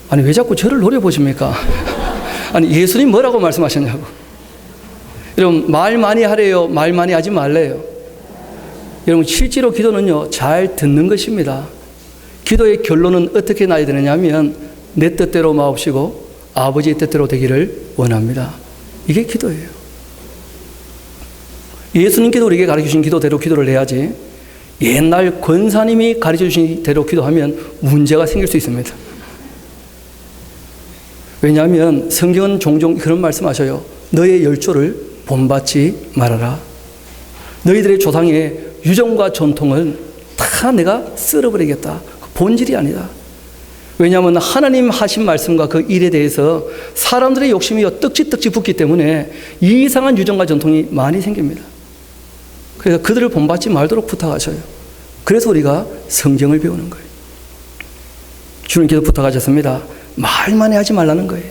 S1: 아니, 왜 자꾸 저를 노려보십니까? 아니, 예수님 뭐라고 말씀하셨냐고. 여러분, 말 많이 하래요? 말 많이 하지 말래요? 여러분, 실제로 기도는요, 잘 듣는 것입니다. 기도의 결론은 어떻게 나야 되느냐 하면 내 뜻대로 마옵시고 아버지의 뜻대로 되기를 원합니다. 이게 기도예요. 예수님께서 우리에게 가르쳐주신 기도대로 기도를 해야지 옛날 권사님이 가르쳐주신 대로 기도하면 문제가 생길 수 있습니다. 왜냐하면 성경은 종종 그런 말씀하셔요. 너의 열조를 본받지 말아라. 너희들의 조상의 유전과 전통을 다 내가 쓸어버리겠다. 본질이 아니다. 왜냐하면 하나님 하신 말씀과 그 일에 대해서 사람들의 욕심이 떡지떡지 붙기 때문에 이상한 유전과 전통이 많이 생깁니다. 그래서 그들을 본받지 말도록 부탁하셔요. 그래서 우리가 성경을 배우는 거예요. 주님께서 부탁하셨습니다. 말만 하지 말라는 거예요.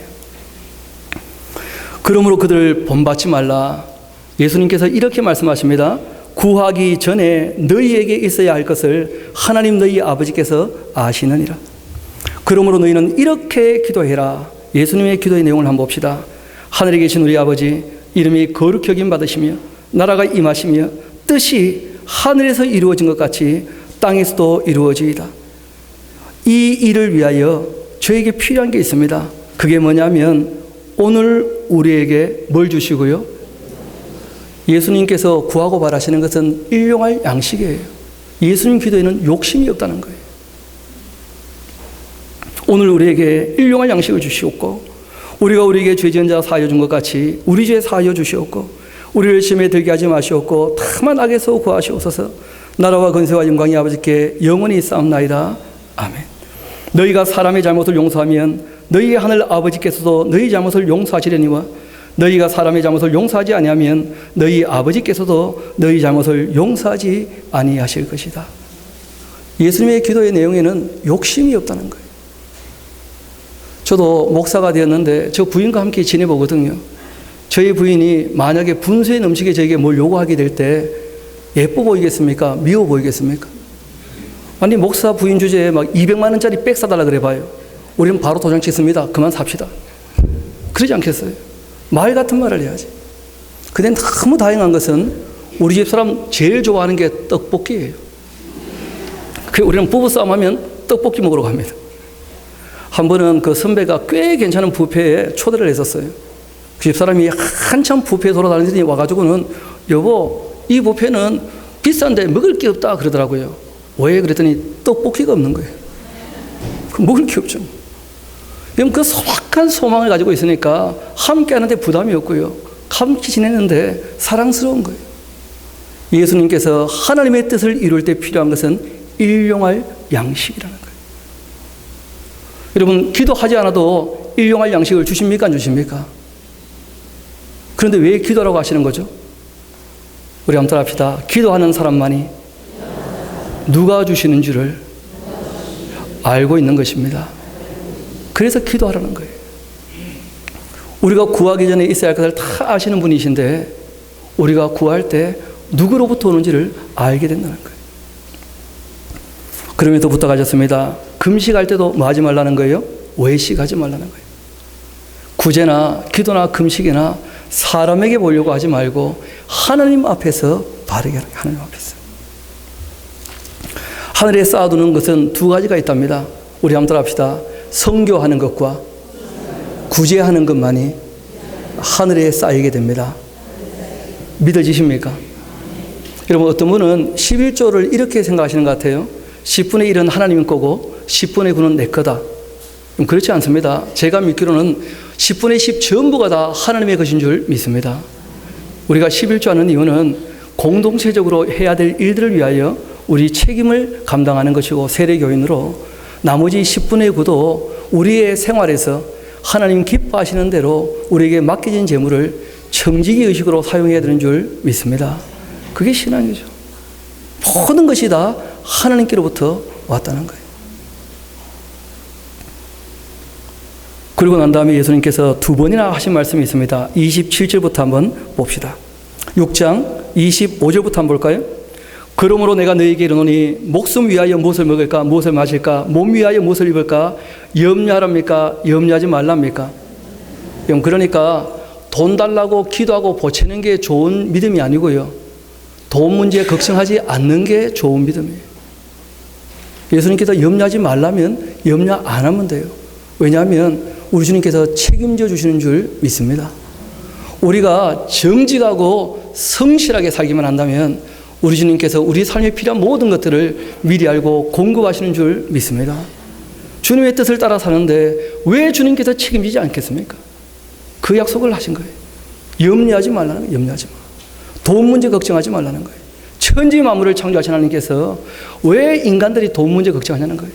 S1: 그러므로 그들을 본받지 말라. 예수님께서 이렇게 말씀하십니다. 구하기 전에 너희에게 있어야 할 것을 하나님 너희 아버지께서 아시느니라. 그러므로 너희는 이렇게 기도해라. 예수님의 기도의 내용을 한번 봅시다. 하늘에 계신 우리 아버지, 이름이 거룩히 여김 받으시며 나라가 임하시며 뜻이 하늘에서 이루어진 것 같이 땅에서도 이루어지이다. 이 일을 위하여 저에게 필요한 게 있습니다. 그게 뭐냐면 오늘 우리에게 뭘 주시고요? 예수님께서 구하고 바라시는 것은 일용할 양식이에요. 예수님 기도에는 욕심이 없다는 거예요. 오늘 우리에게 일용할 양식을 주시옵고 우리가 우리에게 죄 지은 자 사하여 준 것 같이 우리 죄 사하여 주시옵고 우리를 시험에 들게 하지 마시옵고 다만 악에서 구하시옵소서. 나라와 권세와 영광이 아버지께 영원히 있사옵나이다. 아멘. 너희가 사람의 잘못을 용서하면 너희의 하늘 아버지께서도 너희 잘못을 용서하시려니와 너희가 사람의 잘못을 용서하지 아니하면 너희 아버지께서도 너희 잘못을 용서하지 아니하실 것이다. 예수님의 기도의 내용에는 욕심이 없다는 거예요. 저도 목사가 되었는데 저 부인과 함께 지내보거든요. 저희 부인이 만약에 분수에 넘치게 저에게 뭘 요구하게 될 때 예뻐 보이겠습니까? 미워 보이겠습니까? 아니 목사 부인 주제에 막 200만 원짜리 백 사달라 그래 봐요. 우리는 바로 도장 찍습니다. 그만 삽시다. 그러지 않겠어요? 말 같은 말을 해야지. 근데 너무 다행한 것은 우리 집 사람 제일 좋아하는 게 떡볶이예요. 그 우리는 부부싸움 하면 떡볶이 먹으러 갑니다. 한 번은 그 선배가 꽤 괜찮은 뷔페에 초대를 했었어요. 그 집 사람이 한참 뷔페에 돌아다니더니 와가지고는 여보 이 뷔페는 비싼데 먹을 게 없다 그러더라고요. 왜 그랬더니 떡볶이가 없는 거예요. 먹을 게 없죠. 그럼 그 소박한 소망을 가지고 있으니까 함께 하는데 부담이 없고요. 함께 지내는데 사랑스러운 거예요. 예수님께서 하나님의 뜻을 이룰 때 필요한 것은 일용할 양식이라는 거예요. 여러분 기도하지 않아도 일용할 양식을 주십니까? 안 주십니까? 그런데 왜 기도라고 하시는 거죠? 우리 한번 따라합시다. 기도하는 사람만이 누가 주시는 줄을 알고 있는 것입니다. 그래서 기도하라는 거예요. 우리가 구하기 전에 있어야 할 것을 다 아시는 분이신데 우리가 구할 때 누구로부터 오는지를 알게 된다는 거예요. 그럼에도 부탁하셨습니다. 금식할 때도 뭐 하지 말라는 거예요? 외식하지 말라는 거예요. 구제나 기도나 금식이나 사람에게 보려고 하지 말고 하나님 앞에서 바르게 하는 거예요. 하나님 앞에서. 하늘에 쌓아두는 것은 두 가지가 있답니다. 우리 한번 따라합시다. 선교하는 것과 구제하는 것만이 하늘에 쌓이게 됩니다. 믿어지십니까? 여러분 어떤 분은 11조를 이렇게 생각하시는 것 같아요. 10분의 1은 하나님 거고 10분의 9는 내 거다. 그렇지 않습니다. 제가 믿기로는 10분의 10 전부가 다 하나님의 것인 줄 믿습니다. 우리가 11조 하는 이유는 공동체적으로 해야 될 일들을 위하여 우리 책임을 감당하는 것이고 세례교인으로 나머지 10분의 9도 우리의 생활에서 하나님 기뻐하시는 대로 우리에게 맡겨진 재물을 청지기 의식으로 사용해야 되는 줄 믿습니다. 그게 신앙이죠. 모든 것이 다 하나님께로부터 왔다는 거예요. 그리고 난 다음에 예수님께서 두 번이나 하신 말씀이 있습니다. 27절부터 한번 봅시다. 6장 25절부터 한번 볼까요? 그러므로 내가 너희에게 이르노니 목숨 위하여 무엇을 먹을까 무엇을 마실까 몸 위하여 무엇을 입을까 염려하랍니까 염려하지 말랍니까? 그러니까 돈 달라고 기도하고 보채는 게 좋은 믿음이 아니고요. 돈 문제 걱정하지 않는 게 좋은 믿음이에요. 예수님께서 염려하지 말라면 염려 안 하면 돼요. 왜냐하면 우리 주님께서 책임져 주시는 줄 믿습니다. 우리가 정직하고 성실하게 살기만 한다면 우리 주님께서 우리 삶에 필요한 모든 것들을 미리 알고 공급하시는 줄 믿습니다. 주님의 뜻을 따라 사는데 왜 주님께서 책임지지 않겠습니까? 그 약속을 하신 거예요. 염려하지 말라는 거예요. 염려하지 마. 돈 문제 걱정하지 말라는 거예요. 천지 만물을 창조하신 하나님께서 왜 인간들이 돈 문제 걱정하냐는 거예요.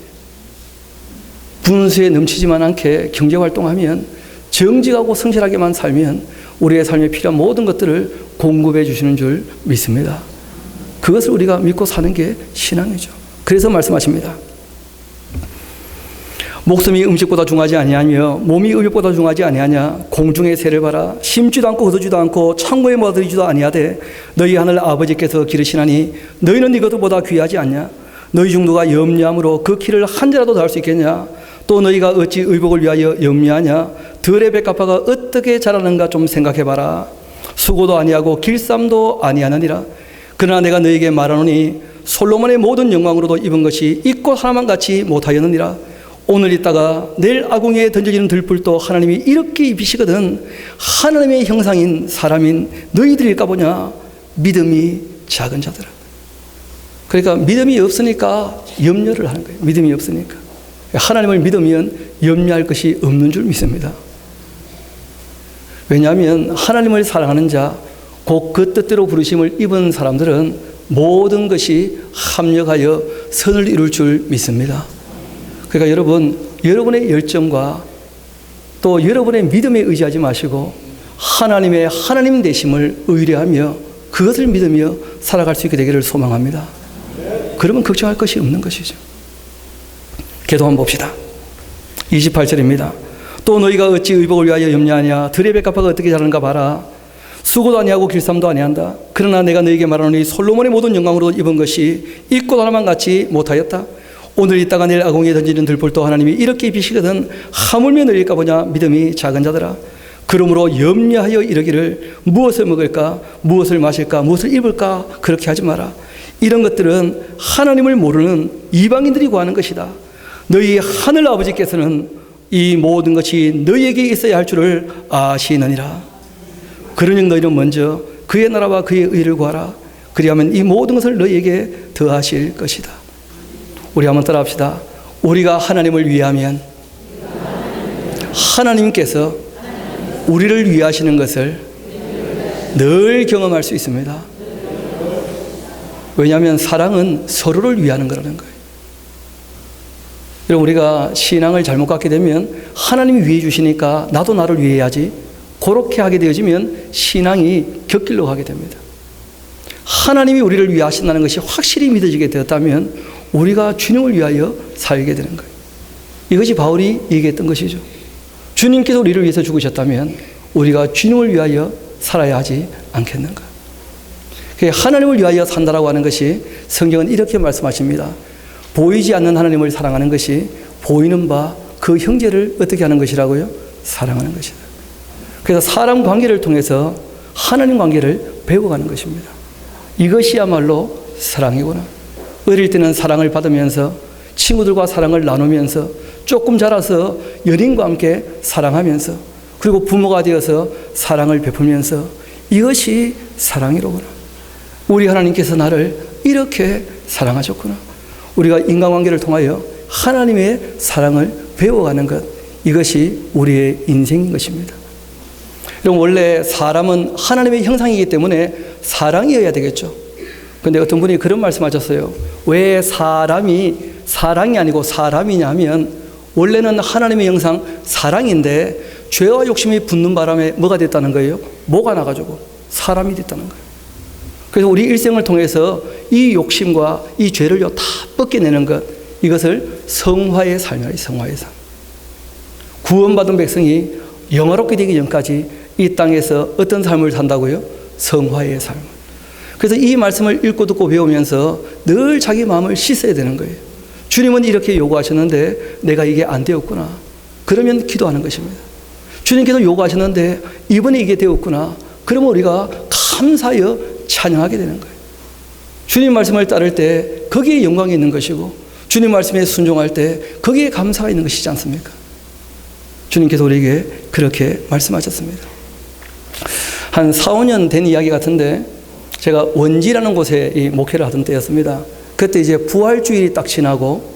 S1: 분수에 넘치지만 않게 경제활동하면 정직하고 성실하게만 살면 우리의 삶에 필요한 모든 것들을 공급해 주시는 줄 믿습니다. 그것을 우리가 믿고 사는 게 신앙이죠. 그래서 말씀하십니다. 목숨이 음식보다 중하지 아니하며 몸이 의복보다 중하지 아니하냐. 공중의 새를 봐라. 심지도 않고 거두지도 않고 창고에 모아들이지도 아니하되 너희 하늘 아버지께서 기르시나니 너희는 이것보다 귀하지 않냐. 너희 중 누가 염려함으로 그 키를 한 자라도 더할 수 있겠냐. 또 너희가 어찌 의복을 위하여 염려하냐. 들의 백합화가 어떻게 자라는가 좀 생각해봐라. 수고도 아니하고 길쌈도 아니하느니라. 그러나 내가 너희에게 말하노니 솔로몬의 모든 영광으로도 입은 것이 이 꽃 하나만 같이 못하였느니라. 오늘 있다가 내일 아궁이에 던져지는 들불도 하나님이 이렇게 입히시거든. 하나님의 형상인 사람인 너희들일까 보냐. 믿음이 작은 자들아. 그러니까 믿음이 없으니까 염려를 하는 거예요. 믿음이 없으니까. 하나님을 믿으면 염려할 것이 없는 줄 믿습니다. 왜냐하면 하나님을 사랑하는 자, 곧 그 뜻대로 부르심을 입은 사람들은 모든 것이 합력하여 선을 이룰 줄 믿습니다. 그러니까 여러분, 여러분의 열정과 또 여러분의 믿음에 의지하지 마시고 하나님의 하나님 되심을 의뢰하며 그것을 믿으며 살아갈 수 있게 되기를 소망합니다. 그러면 걱정할 것이 없는 것이죠. 기도 한번 봅시다. 28절입니다. 또 너희가 어찌 의복을 위하여 염려하냐? 들의 백합화가 어떻게 자라는가 봐라. 수고도 아니하고 길쌈도 아니한다. 그러나 내가 너희에게 말하노니 솔로몬의 모든 영광으로 입은 것이 이 꽃 하나만 같이 못하였다. 오늘 있다가 내일 아궁이에 던지는 들불도 하나님이 이렇게 입히시거든 하물며 너희일까 보냐. 믿음이 작은 자들아. 그러므로 염려하여 이르기를 무엇을 먹을까, 무엇을 마실까, 무엇을 입을까, 그렇게 하지 마라. 이런 것들은 하나님을 모르는 이방인들이 구하는 것이다. 너희 하늘 아버지께서는 이 모든 것이 너희에게 있어야 할 줄을 아시느니라. 그러니 너희는 먼저 그의 나라와 그의 의를 구하라. 그리하면 이 모든 것을 너희에게 더하실 것이다. 우리 한번 따라합시다. 우리가 하나님을 위하면 하나님께서 우리를 위하시는 것을 늘 경험할 수 있습니다. 왜냐하면 사랑은 서로를 위하는 거라는 거예요. 여러분, 우리가 신앙을 잘못 갖게 되면 하나님이 위해 주시니까 나도 나를 위해야지, 그렇게 하게 되어지면 신앙이 곁길로 가게 됩니다. 하나님이 우리를 위하신다는 것이 확실히 믿어지게 되었다면 우리가 주님을 위하여 살게 되는 거예요. 이것이 바울이 얘기했던 것이죠. 주님께서 우리를 위해서 죽으셨다면 우리가 주님을 위하여 살아야 하지 않겠는가. 하나님을 위하여 산다라고 하는 것이 성경은 이렇게 말씀하십니다. 보이지 않는 하나님을 사랑하는 것이 보이는 바 그 형제를 어떻게 하는 것이라고요? 사랑하는 것이다. 그래서 사람 관계를 통해서 하나님 관계를 배워가는 것입니다. 이것이야말로 사랑이구나. 어릴 때는 사랑을 받으면서 친구들과 사랑을 나누면서 조금 자라서 연인과 함께 사랑하면서 그리고 부모가 되어서 사랑을 베풀면서 이것이 사랑이로구나. 우리 하나님께서 나를 이렇게 사랑하셨구나. 우리가 인간관계를 통하여 하나님의 사랑을 배워가는 것, 이것이 우리의 인생인 것입니다. 여러분, 원래 사람은 하나님의 형상이기 때문에 사랑이어야 되겠죠. 그런데 어떤 분이 그런 말씀하셨어요. 왜 사람이 사랑이 아니고 사람이냐 하면 원래는 하나님의 형상 사랑인데 죄와 욕심이 붙는 바람에 뭐가 됐다는 거예요? 뭐가 나가지고 사람이 됐다는 거예요. 그래서 우리 일생을 통해서 이 욕심과 이 죄를 다 벗겨내는 것, 이것을 성화의 삶이에요. 성화의 삶. 구원받은 백성이 영화롭게 되기 전까지 이 땅에서 어떤 삶을 산다고요? 성화의 삶. 그래서 이 말씀을 읽고 듣고 배우면서 늘 자기 마음을 씻어야 되는 거예요. 주님은 이렇게 요구하셨는데 내가 이게 안 되었구나. 그러면 기도하는 것입니다. 주님께서 요구하셨는데 이번에 이게 되었구나. 그러면 우리가 감사하여 찬양하게 되는 거예요. 주님 말씀을 따를 때 거기에 영광이 있는 것이고 주님 말씀에 순종할 때 거기에 감사가 있는 것이지 않습니까? 주님께서 우리에게 그렇게 말씀하셨습니다. 한 4, 5년 된 이야기 같은데 제가 원지라는 곳에 이 목회를 하던 때였습니다. 그때 이제 부활주일이 딱 지나고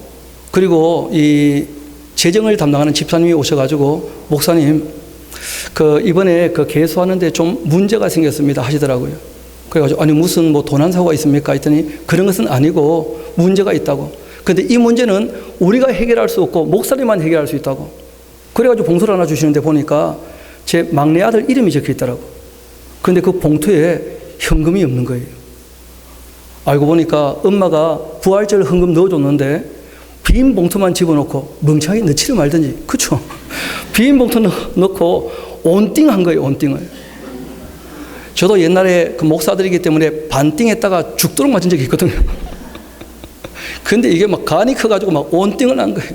S1: 그리고 이 재정을 담당하는 집사님이 오셔가지고 목사님 이번에 개수하는데 좀 문제가 생겼습니다 하시더라고요. 그래가지고 아니 무슨 뭐 도난사고가 있습니까 했더니 그런 것은 아니고 문제가 있다고. 근데 이 문제는 우리가 해결할 수 없고 목사님만 해결할 수 있다고. 그래가지고 봉투를 하나 주시는데 보니까 제 막내 아들 이름이 적혀 있더라고. 근데 그 봉투에 현금이 없는 거예요. 알고 보니까 엄마가 부활절 헌금 넣어줬는데 빈 봉투만 집어넣고 멍청하게 넣지를 말든지, 그쵸? 빈 봉투 넣고 온띵한 거예요, 온띵을. 저도 옛날에 그 목사들이기 때문에 반띵했다가 죽도록 맞은 적이 있거든요. 근데 이게 막 간이 커가지고 막 온띵을 한 거예요.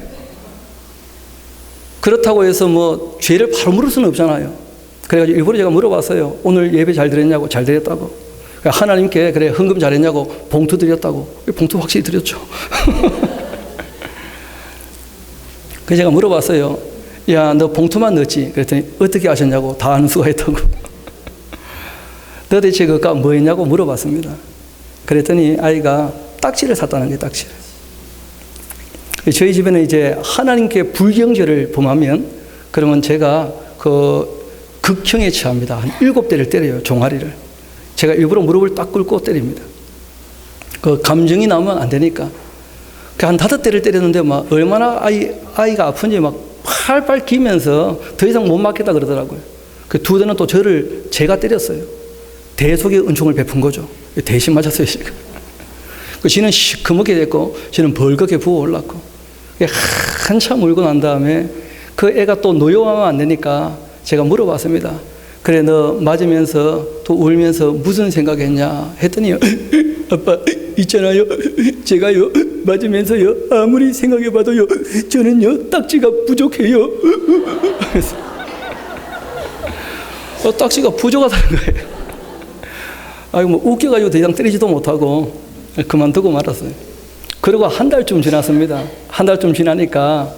S1: 그렇다고 해서 뭐 죄를 바로 물을 수는 없잖아요. 그래가지고 일부러 제가 물어봤어요. 오늘 예배 잘 드렸냐고. 잘 드렸다고. 하나님께 그래 헌금 잘했냐고. 봉투 드렸다고. 봉투 확실히 드렸죠. 그래서 제가 물어봤어요. 야, 너 봉투만 넣었지? 그랬더니 어떻게 아셨냐고. 다 아는 수가 있다고. 너 대체 그가 뭐 했냐고 물어봤습니다. 그랬더니 아이가 딱지를 샀다는 게 딱지를. 저희 집에는 이제 하나님께 불경죄를 범하면 그러면 제가 극형에 처합니다. 한 7대를 때려요. 종아리를. 제가 일부러 무릎을 딱 꿇고 때립니다. 감정이 나오면 안 되니까. 한 5대를 때렸는데 막 얼마나 아이가 아픈지 막 팔팔 기면서 더 이상 못 맞겠다 그러더라고요. 그 2대는 또 제가 때렸어요. 대속의 은총을 베푼 거죠. 대신 맞았어요, 지금. 지는 시커멓게 됐고, 지는 벌겋게 부어올랐고, 한참 울고 난 다음에 그 애가 또 노여워하면 안 되니까 제가 물어봤습니다. 그래, 너 맞으면서 또 울면서 무슨 생각했냐 했더니요, 아빠 있잖아요, 제가요 맞으면서요 아무리 생각해봐도요 저는요 딱지가 부족해요. 딱지가 부족하다는 거예요. 아이고 뭐 웃겨가지고 더 이상 때리지도 못하고 그만두고 말았어요. 그리고 한 달쯤 지났습니다. 한 달쯤 지나니까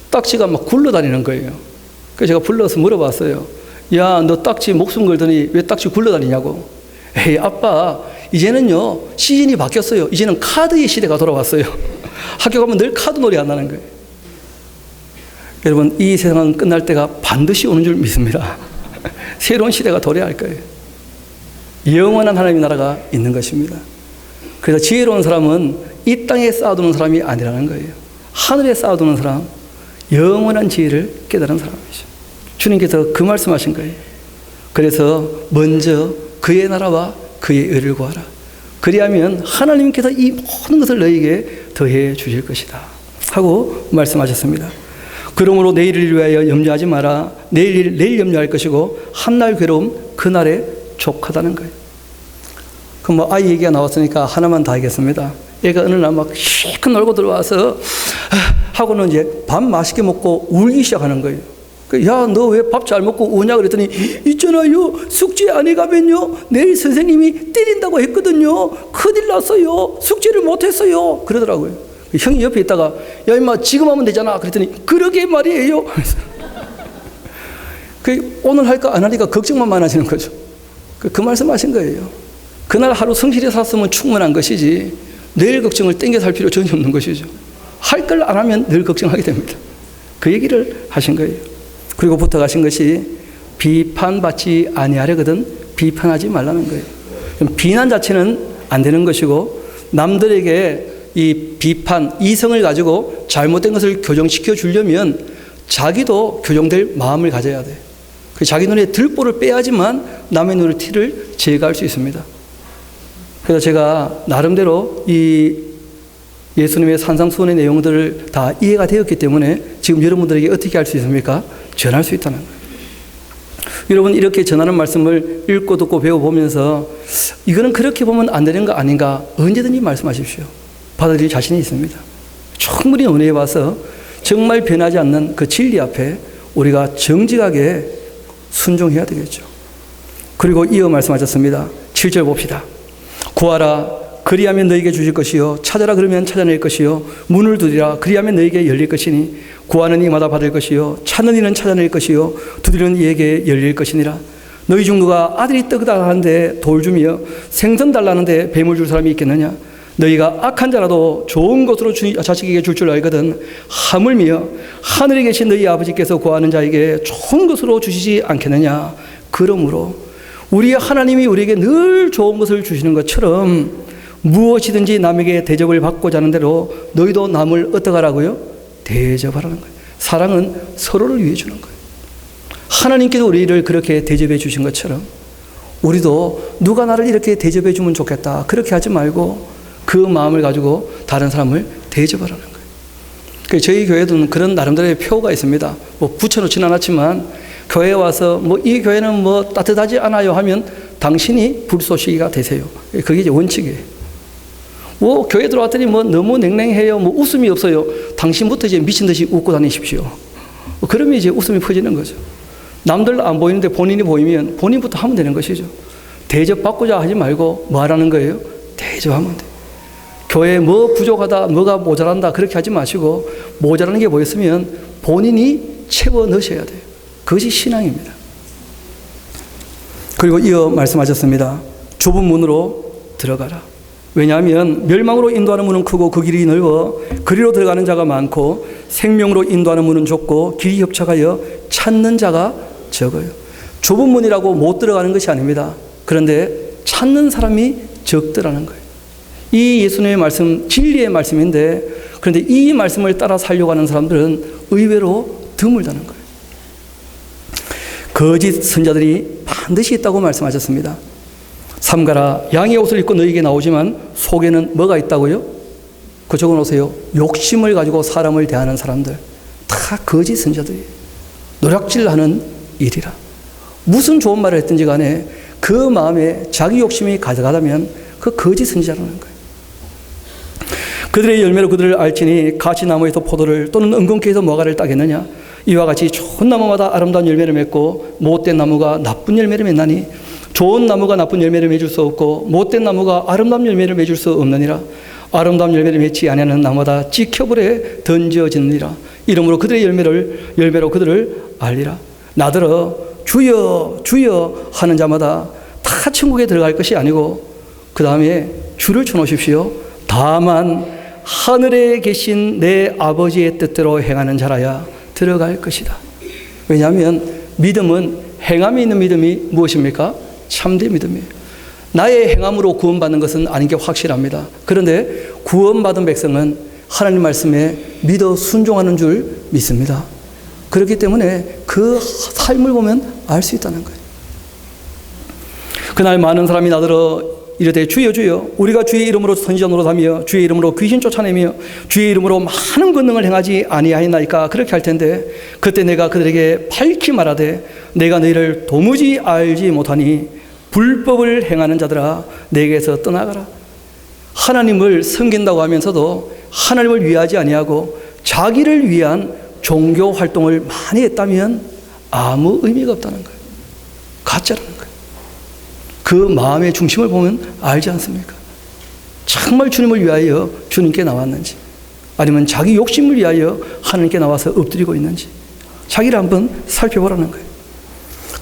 S1: 딱지가 막 굴러다니는 거예요. 그래서 제가 불러서 물어봤어요. 야, 너 딱지 목숨 걸더니 왜 딱지 굴러다니냐고. 에이, 아빠, 이제는요 시즌이 바뀌었어요. 이제는 카드의 시대가 돌아왔어요. 학교 가면 늘 카드 놀이 한다는 거예요. 여러분, 이 세상은 끝날 때가 반드시 오는 줄 믿습니다. 새로운 시대가 도래할 거예요. 영원한 하나님의 나라가 있는 것입니다. 그래서 지혜로운 사람은 이 땅에 쌓아두는 사람이 아니라는 거예요. 하늘에 쌓아두는 사람, 영원한 지혜를 깨달은 사람이죠. 주님께서 그 말씀하신 거예요. 그래서 먼저 그의 나라와 그의 의를 구하라. 그리하면 하나님께서 이 모든 것을 너에게 더해 주실 것이다 하고 말씀하셨습니다. 그러므로 내일을 위하여 염려하지 마라. 내일 염려할 것이고 한날 괴로움 그날에 족하다는 거예요. 그럼 뭐 아이 얘기가 나왔으니까 하나만 더 하겠습니다. 얘가 어느 날 막 실컷 놀고 들어와서 하고는 이제 밥 맛있게 먹고 울기 시작하는 거예요. 야, 너 왜 밥 잘 먹고 우냐 그랬더니 있잖아요, 숙제 안 해가면요 내일 선생님이 때린다고 했거든요. 큰일 났어요. 숙제를 못했어요. 그러더라고요. 형이 옆에 있다가 야 임마 지금 하면 되잖아 그랬더니 그러게 말이에요. 오늘 할까 안 하니까 걱정만 많아지는 거죠. 그 말씀하신 거예요. 그날 하루 성실히 살았으면 충분한 것이지 내일 걱정을 땡겨 살 필요 전혀 없는 것이죠. 할 걸 안 하면 늘 걱정하게 됩니다. 그 얘기를 하신 거예요. 그리고 부탁하신 것이 비판받지 아니하려거든 비판하지 말라는 거예요. 비난 자체는 안 되는 것이고 남들에게 이 비판, 이성을 가지고 잘못된 것을 교정시켜 주려면 자기도 교정될 마음을 가져야 돼요. 자기 눈에 들보를 빼야지만 남의 눈에 티를 제거할 수 있습니다. 그래서 제가 나름대로 이 예수님의 산상수훈의 내용들을 다 이해가 되었기 때문에 지금 여러분들에게 어떻게 할 수 있습니까? 전할 수 있다는 거예요. 여러분, 이렇게 전하는 말씀을 읽고 듣고 배워보면서 이거는 그렇게 보면 안 되는 거 아닌가 언제든지 말씀하십시오. 받아들일 자신이 있습니다. 충분히 은혜해 봐서 정말 변하지 않는 그 진리 앞에 우리가 정직하게 순종해야 되겠죠. 그리고 이어 말씀하셨습니다. 7절 봅시다. 구하라 그리하면 너에게 주실 것이요 찾아라 그러면 찾아낼 것이요 문을 두드리라 그리하면 너에게 열릴 것이니 구하는 이마다 받을 것이요 찾는 이는 찾아낼 것이요 두드리는 이에게 열릴 것이니라. 너희 중 누가 아들이 떡 달라는데 돌 주며 생선 달라는데 뱀을 줄 사람이 있겠느냐. 너희가 악한 자라도 좋은 것으로 자식에게 줄 알거든 하물며 하늘에 계신 너희 아버지께서 구하는 자에게 좋은 것으로 주시지 않겠느냐. 그러므로 우리의 하나님이 우리에게 늘 좋은 것을 주시는 것처럼 무엇이든지 남에게 대접을 받고자 하는 대로 너희도 남을 어떻게 하라고요? 대접하라는 거예요. 사랑은 서로를 위해 주는 거예요. 하나님께서 우리를 그렇게 대접해 주신 것처럼 우리도 누가 나를 이렇게 대접해 주면 좋겠다 그렇게 하지 말고 그 마음을 가지고 다른 사람을 대접하라는 거예요. 저희 교회도 그런 나름대로의 표가 있습니다. 뭐 붙여놓지는 않았지만 교회에 와서 뭐 이 교회는 뭐 따뜻하지 않아요 하면 당신이 불쏘시개가 되세요. 그게 이제 원칙이에요. 뭐 교회 들어왔더니 뭐 너무 냉랭해요. 뭐 웃음이 없어요. 당신부터 이제 미친 듯이 웃고 다니십시오. 그러면 이제 웃음이 퍼지는 거죠. 남들 안 보이는데 본인이 보이면 본인부터 하면 되는 것이죠. 대접받고자 하지 말고 뭐 하라는 거예요? 대접하면 돼요. 교회에 뭐 부족하다, 뭐가 모자란다 그렇게 하지 마시고 모자라는 게 뭐였으면 본인이 채워 넣으셔야 돼요. 그것이 신앙입니다. 그리고 이어 말씀하셨습니다. 좁은 문으로 들어가라. 왜냐하면 멸망으로 인도하는 문은 크고 그 길이 넓어 그리로 들어가는 자가 많고 생명으로 인도하는 문은 좁고 길이 협착하여 찾는 자가 적어요. 좁은 문이라고 못 들어가는 것이 아닙니다. 그런데 찾는 사람이 적더라는 거예요. 이 예수님의 말씀 진리의 말씀인데 그런데 이 말씀을 따라 살려고 하는 사람들은 의외로 드물다는 거예요. 거짓 선자들이 반드시 있다고 말씀하셨습니다. 삼가라 양의 옷을 입고 너희에게 나오지만 속에는 뭐가 있다고요? 그 적어놓으세요. 욕심을 가지고 사람을 대하는 사람들, 다 거짓 선자들이에요. 노략질하는 일이라. 무슨 좋은 말을 했든지 간에 그 마음에 자기 욕심이 가득하다면 그 거짓 선지자라는 거예요. 그들의 열매로 그들을 알지니 가시나무에서 포도를 또는 은근키에서 무화과를 따겠느냐. 이와 같이 좋은 나무마다 아름다운 열매를 맺고 못된 나무가 나쁜 열매를 맺나니 좋은 나무가 나쁜 열매를 맺을 수 없고 못된 나무가 아름다운 열매를 맺을 수 없느니라. 아름다운 열매를 맺지 아니하는 나무마다 찍혀불에 던져지느니라. 이러므로 그들의 열매로 그들을 알리라. 나더러 주여 주여 하는 자마다 다 천국에 들어갈 것이 아니고 그 다음에 줄을 쳐놓으십시오. 다만 하늘에 계신 내 아버지의 뜻대로 행하는 자라야 들어갈 것이다. 왜냐하면 믿음은 행함이 있는 믿음이 무엇입니까? 참된 믿음이에요. 나의 행함으로 구원받는 것은 아닌 게 확실합니다. 그런데 구원받은 백성은 하나님 말씀에 믿어 순종하는 줄 믿습니다. 그렇기 때문에 그 삶을 보면 알 수 있다는 거예요. 그날 많은 사람이 나더러 이르되 주여 주여 우리가 주의 이름으로 선지자 노릇하며 주의 이름으로 귀신 쫓아내며 주의 이름으로 많은 권능을 행하지 아니하였나이까. 그렇게 할 텐데 그때 내가 그들에게 밝히 말하되 내가 너희를 도무지 알지 못하니 불법을 행하는 자들아 내게서 떠나가라. 하나님을 섬긴다고 하면서도 하나님을 위하지 아니하고 자기를 위한 종교 활동을 많이 했다면 아무 의미가 없다는 거예요. 가짜라는 거예요. 그 마음의 중심을 보면 알지 않습니까? 정말 주님을 위하여 주님께 나왔는지 아니면 자기 욕심을 위하여 하나님께 나와서 엎드리고 있는지 자기를 한번 살펴보라는 거예요.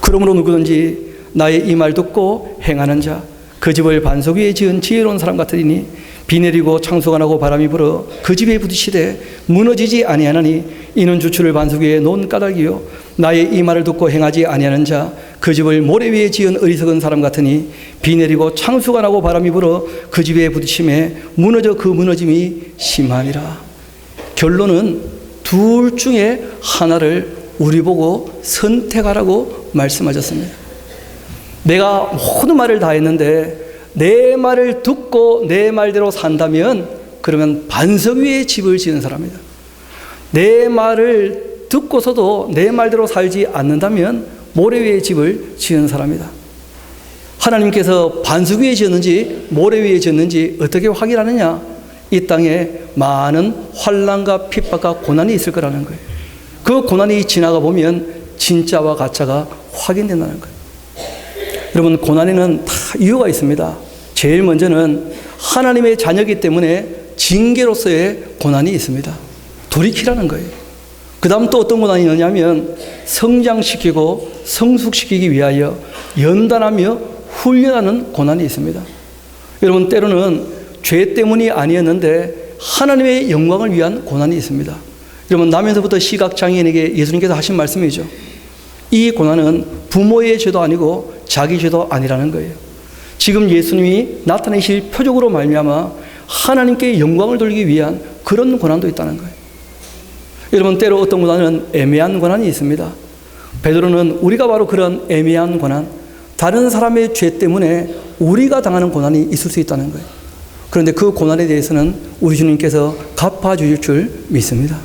S1: 그러므로 누구든지 나의 이 말 듣고 행하는 자 그 집을 반석 위에 지은 지혜로운 사람 같으리니 비 내리고 창수가 나고 바람이 불어 그 집에 부딪히되 무너지지 아니하나니 이는 주추를 반석 위에 놓은 까닭이요 나의 이 말을 듣고 행하지 아니하는 자 그 집을 모래 위에 지은 어리석은 사람 같으니 비 내리고 창수가 나고 바람이 불어 그 집에 부딪힘에 무너져 그 무너짐이 심하니라. 결론은 둘 중에 하나를 우리 보고 선택하라고 말씀하셨습니다. 내가 모든 말을 다 했는데 내 말을 듣고 내 말대로 산다면 그러면 반석 위에 집을 지은 사람이다. 내 말을 듣고서도 내 말대로 살지 않는다면 모래 위에 집을 지은 사람이다. 하나님께서 반석 위에 지었는지 모래 위에 지었는지 어떻게 확인하느냐? 이 땅에 많은 환난과 핍박과 고난이 있을 거라는 거예요. 그 고난이 지나가 보면 진짜와 가짜가 확인된다는 거예요. 여러분, 고난에는 다 이유가 있습니다. 제일 먼저는 하나님의 자녀이기 때문에 징계로서의 고난이 있습니다. 돌이키라는 거예요. 그 다음 또 어떤 고난이 있느냐면 성장시키고 성숙시키기 위하여 연단하며 훈련하는 고난이 있습니다. 여러분, 때로는 죄 때문이 아니었는데 하나님의 영광을 위한 고난이 있습니다. 여러분, 나면서부터 시각장애인에게 예수님께서 하신 말씀이죠. 이 고난은 부모의 죄도 아니고 자기 죄도 아니라는 거예요. 지금 예수님이 나타내실 표적으로 말미암아 하나님께 영광을 돌리기 위한 그런 고난도 있다는 거예요. 여러분, 때로 어떤 고난은 애매한 고난이 있습니다. 베드로는 우리가 바로 그런 애매한 고난, 다른 사람의 죄 때문에 우리가 당하는 고난이 있을 수 있다는 거예요. 그런데 그 고난에 대해서는 우리 주님께서 갚아주실 줄 믿습니다.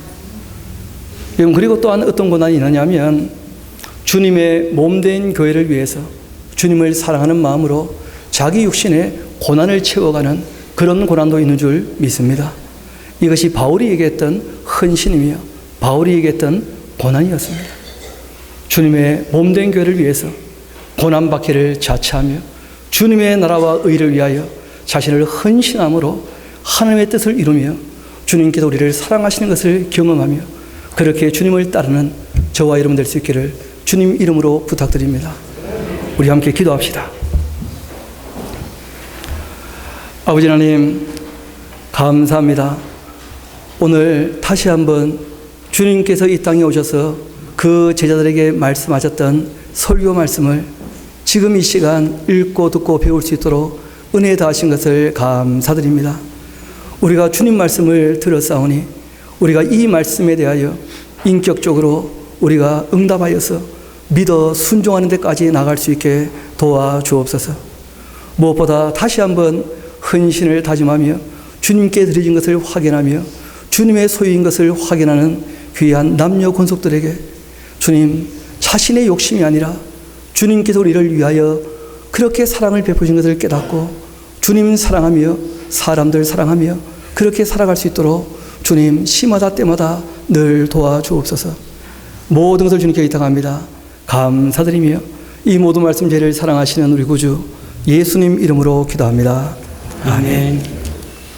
S1: 여러분, 그리고 또한 어떤 고난이 있느냐면 주님의 몸된 교회를 위해서 주님을 사랑하는 마음으로 자기 육신의 고난을 채워가는 그런 고난도 있는 줄 믿습니다. 이것이 바울이 얘기했던 헌신이며 바울이 얘기했던 고난이었습니다. 주님의 몸된 교회를 위해서 고난받기를 자처하며 주님의 나라와 의를 위하여 자신을 헌신함으로 하나님의 뜻을 이루며 주님께서 우리를 사랑하시는 것을 경험하며 그렇게 주님을 따르는 저와 여러분 될 수 있기를 주님 이름으로 부탁드립니다. 우리 함께 기도합시다. 아버지 하나님, 감사합니다. 오늘 다시 한번 주님께서 이 땅에 오셔서 그 제자들에게 말씀하셨던 설교 말씀을 지금 이 시간 읽고 듣고 배울 수 있도록 은혜 다하신 것을 감사드립니다. 우리가 주님 말씀을 들었사오니 우리가 이 말씀에 대하여 인격적으로 우리가 응답하여서 믿어 순종하는 데까지 나갈 수 있게 도와주옵소서. 무엇보다 다시 한번 헌신을 다짐하며 주님께 드려진 것을 확인하며 주님의 소유인 것을 확인하는 귀한 남녀 권속들에게 주님 자신의 욕심이 아니라 주님께서 우리를 위하여 그렇게 사랑을 베푸신 것을 깨닫고 주님 사랑하며 사람들 사랑하며 그렇게 살아갈 수 있도록 주님 시마다 때마다 늘 도와주옵소서. 모든 것을 주님께 의탁합니다. 감사드리며 이 모든 말씀 제를 사랑하시는 우리 구주 예수님 이름으로 기도합니다. 아멘.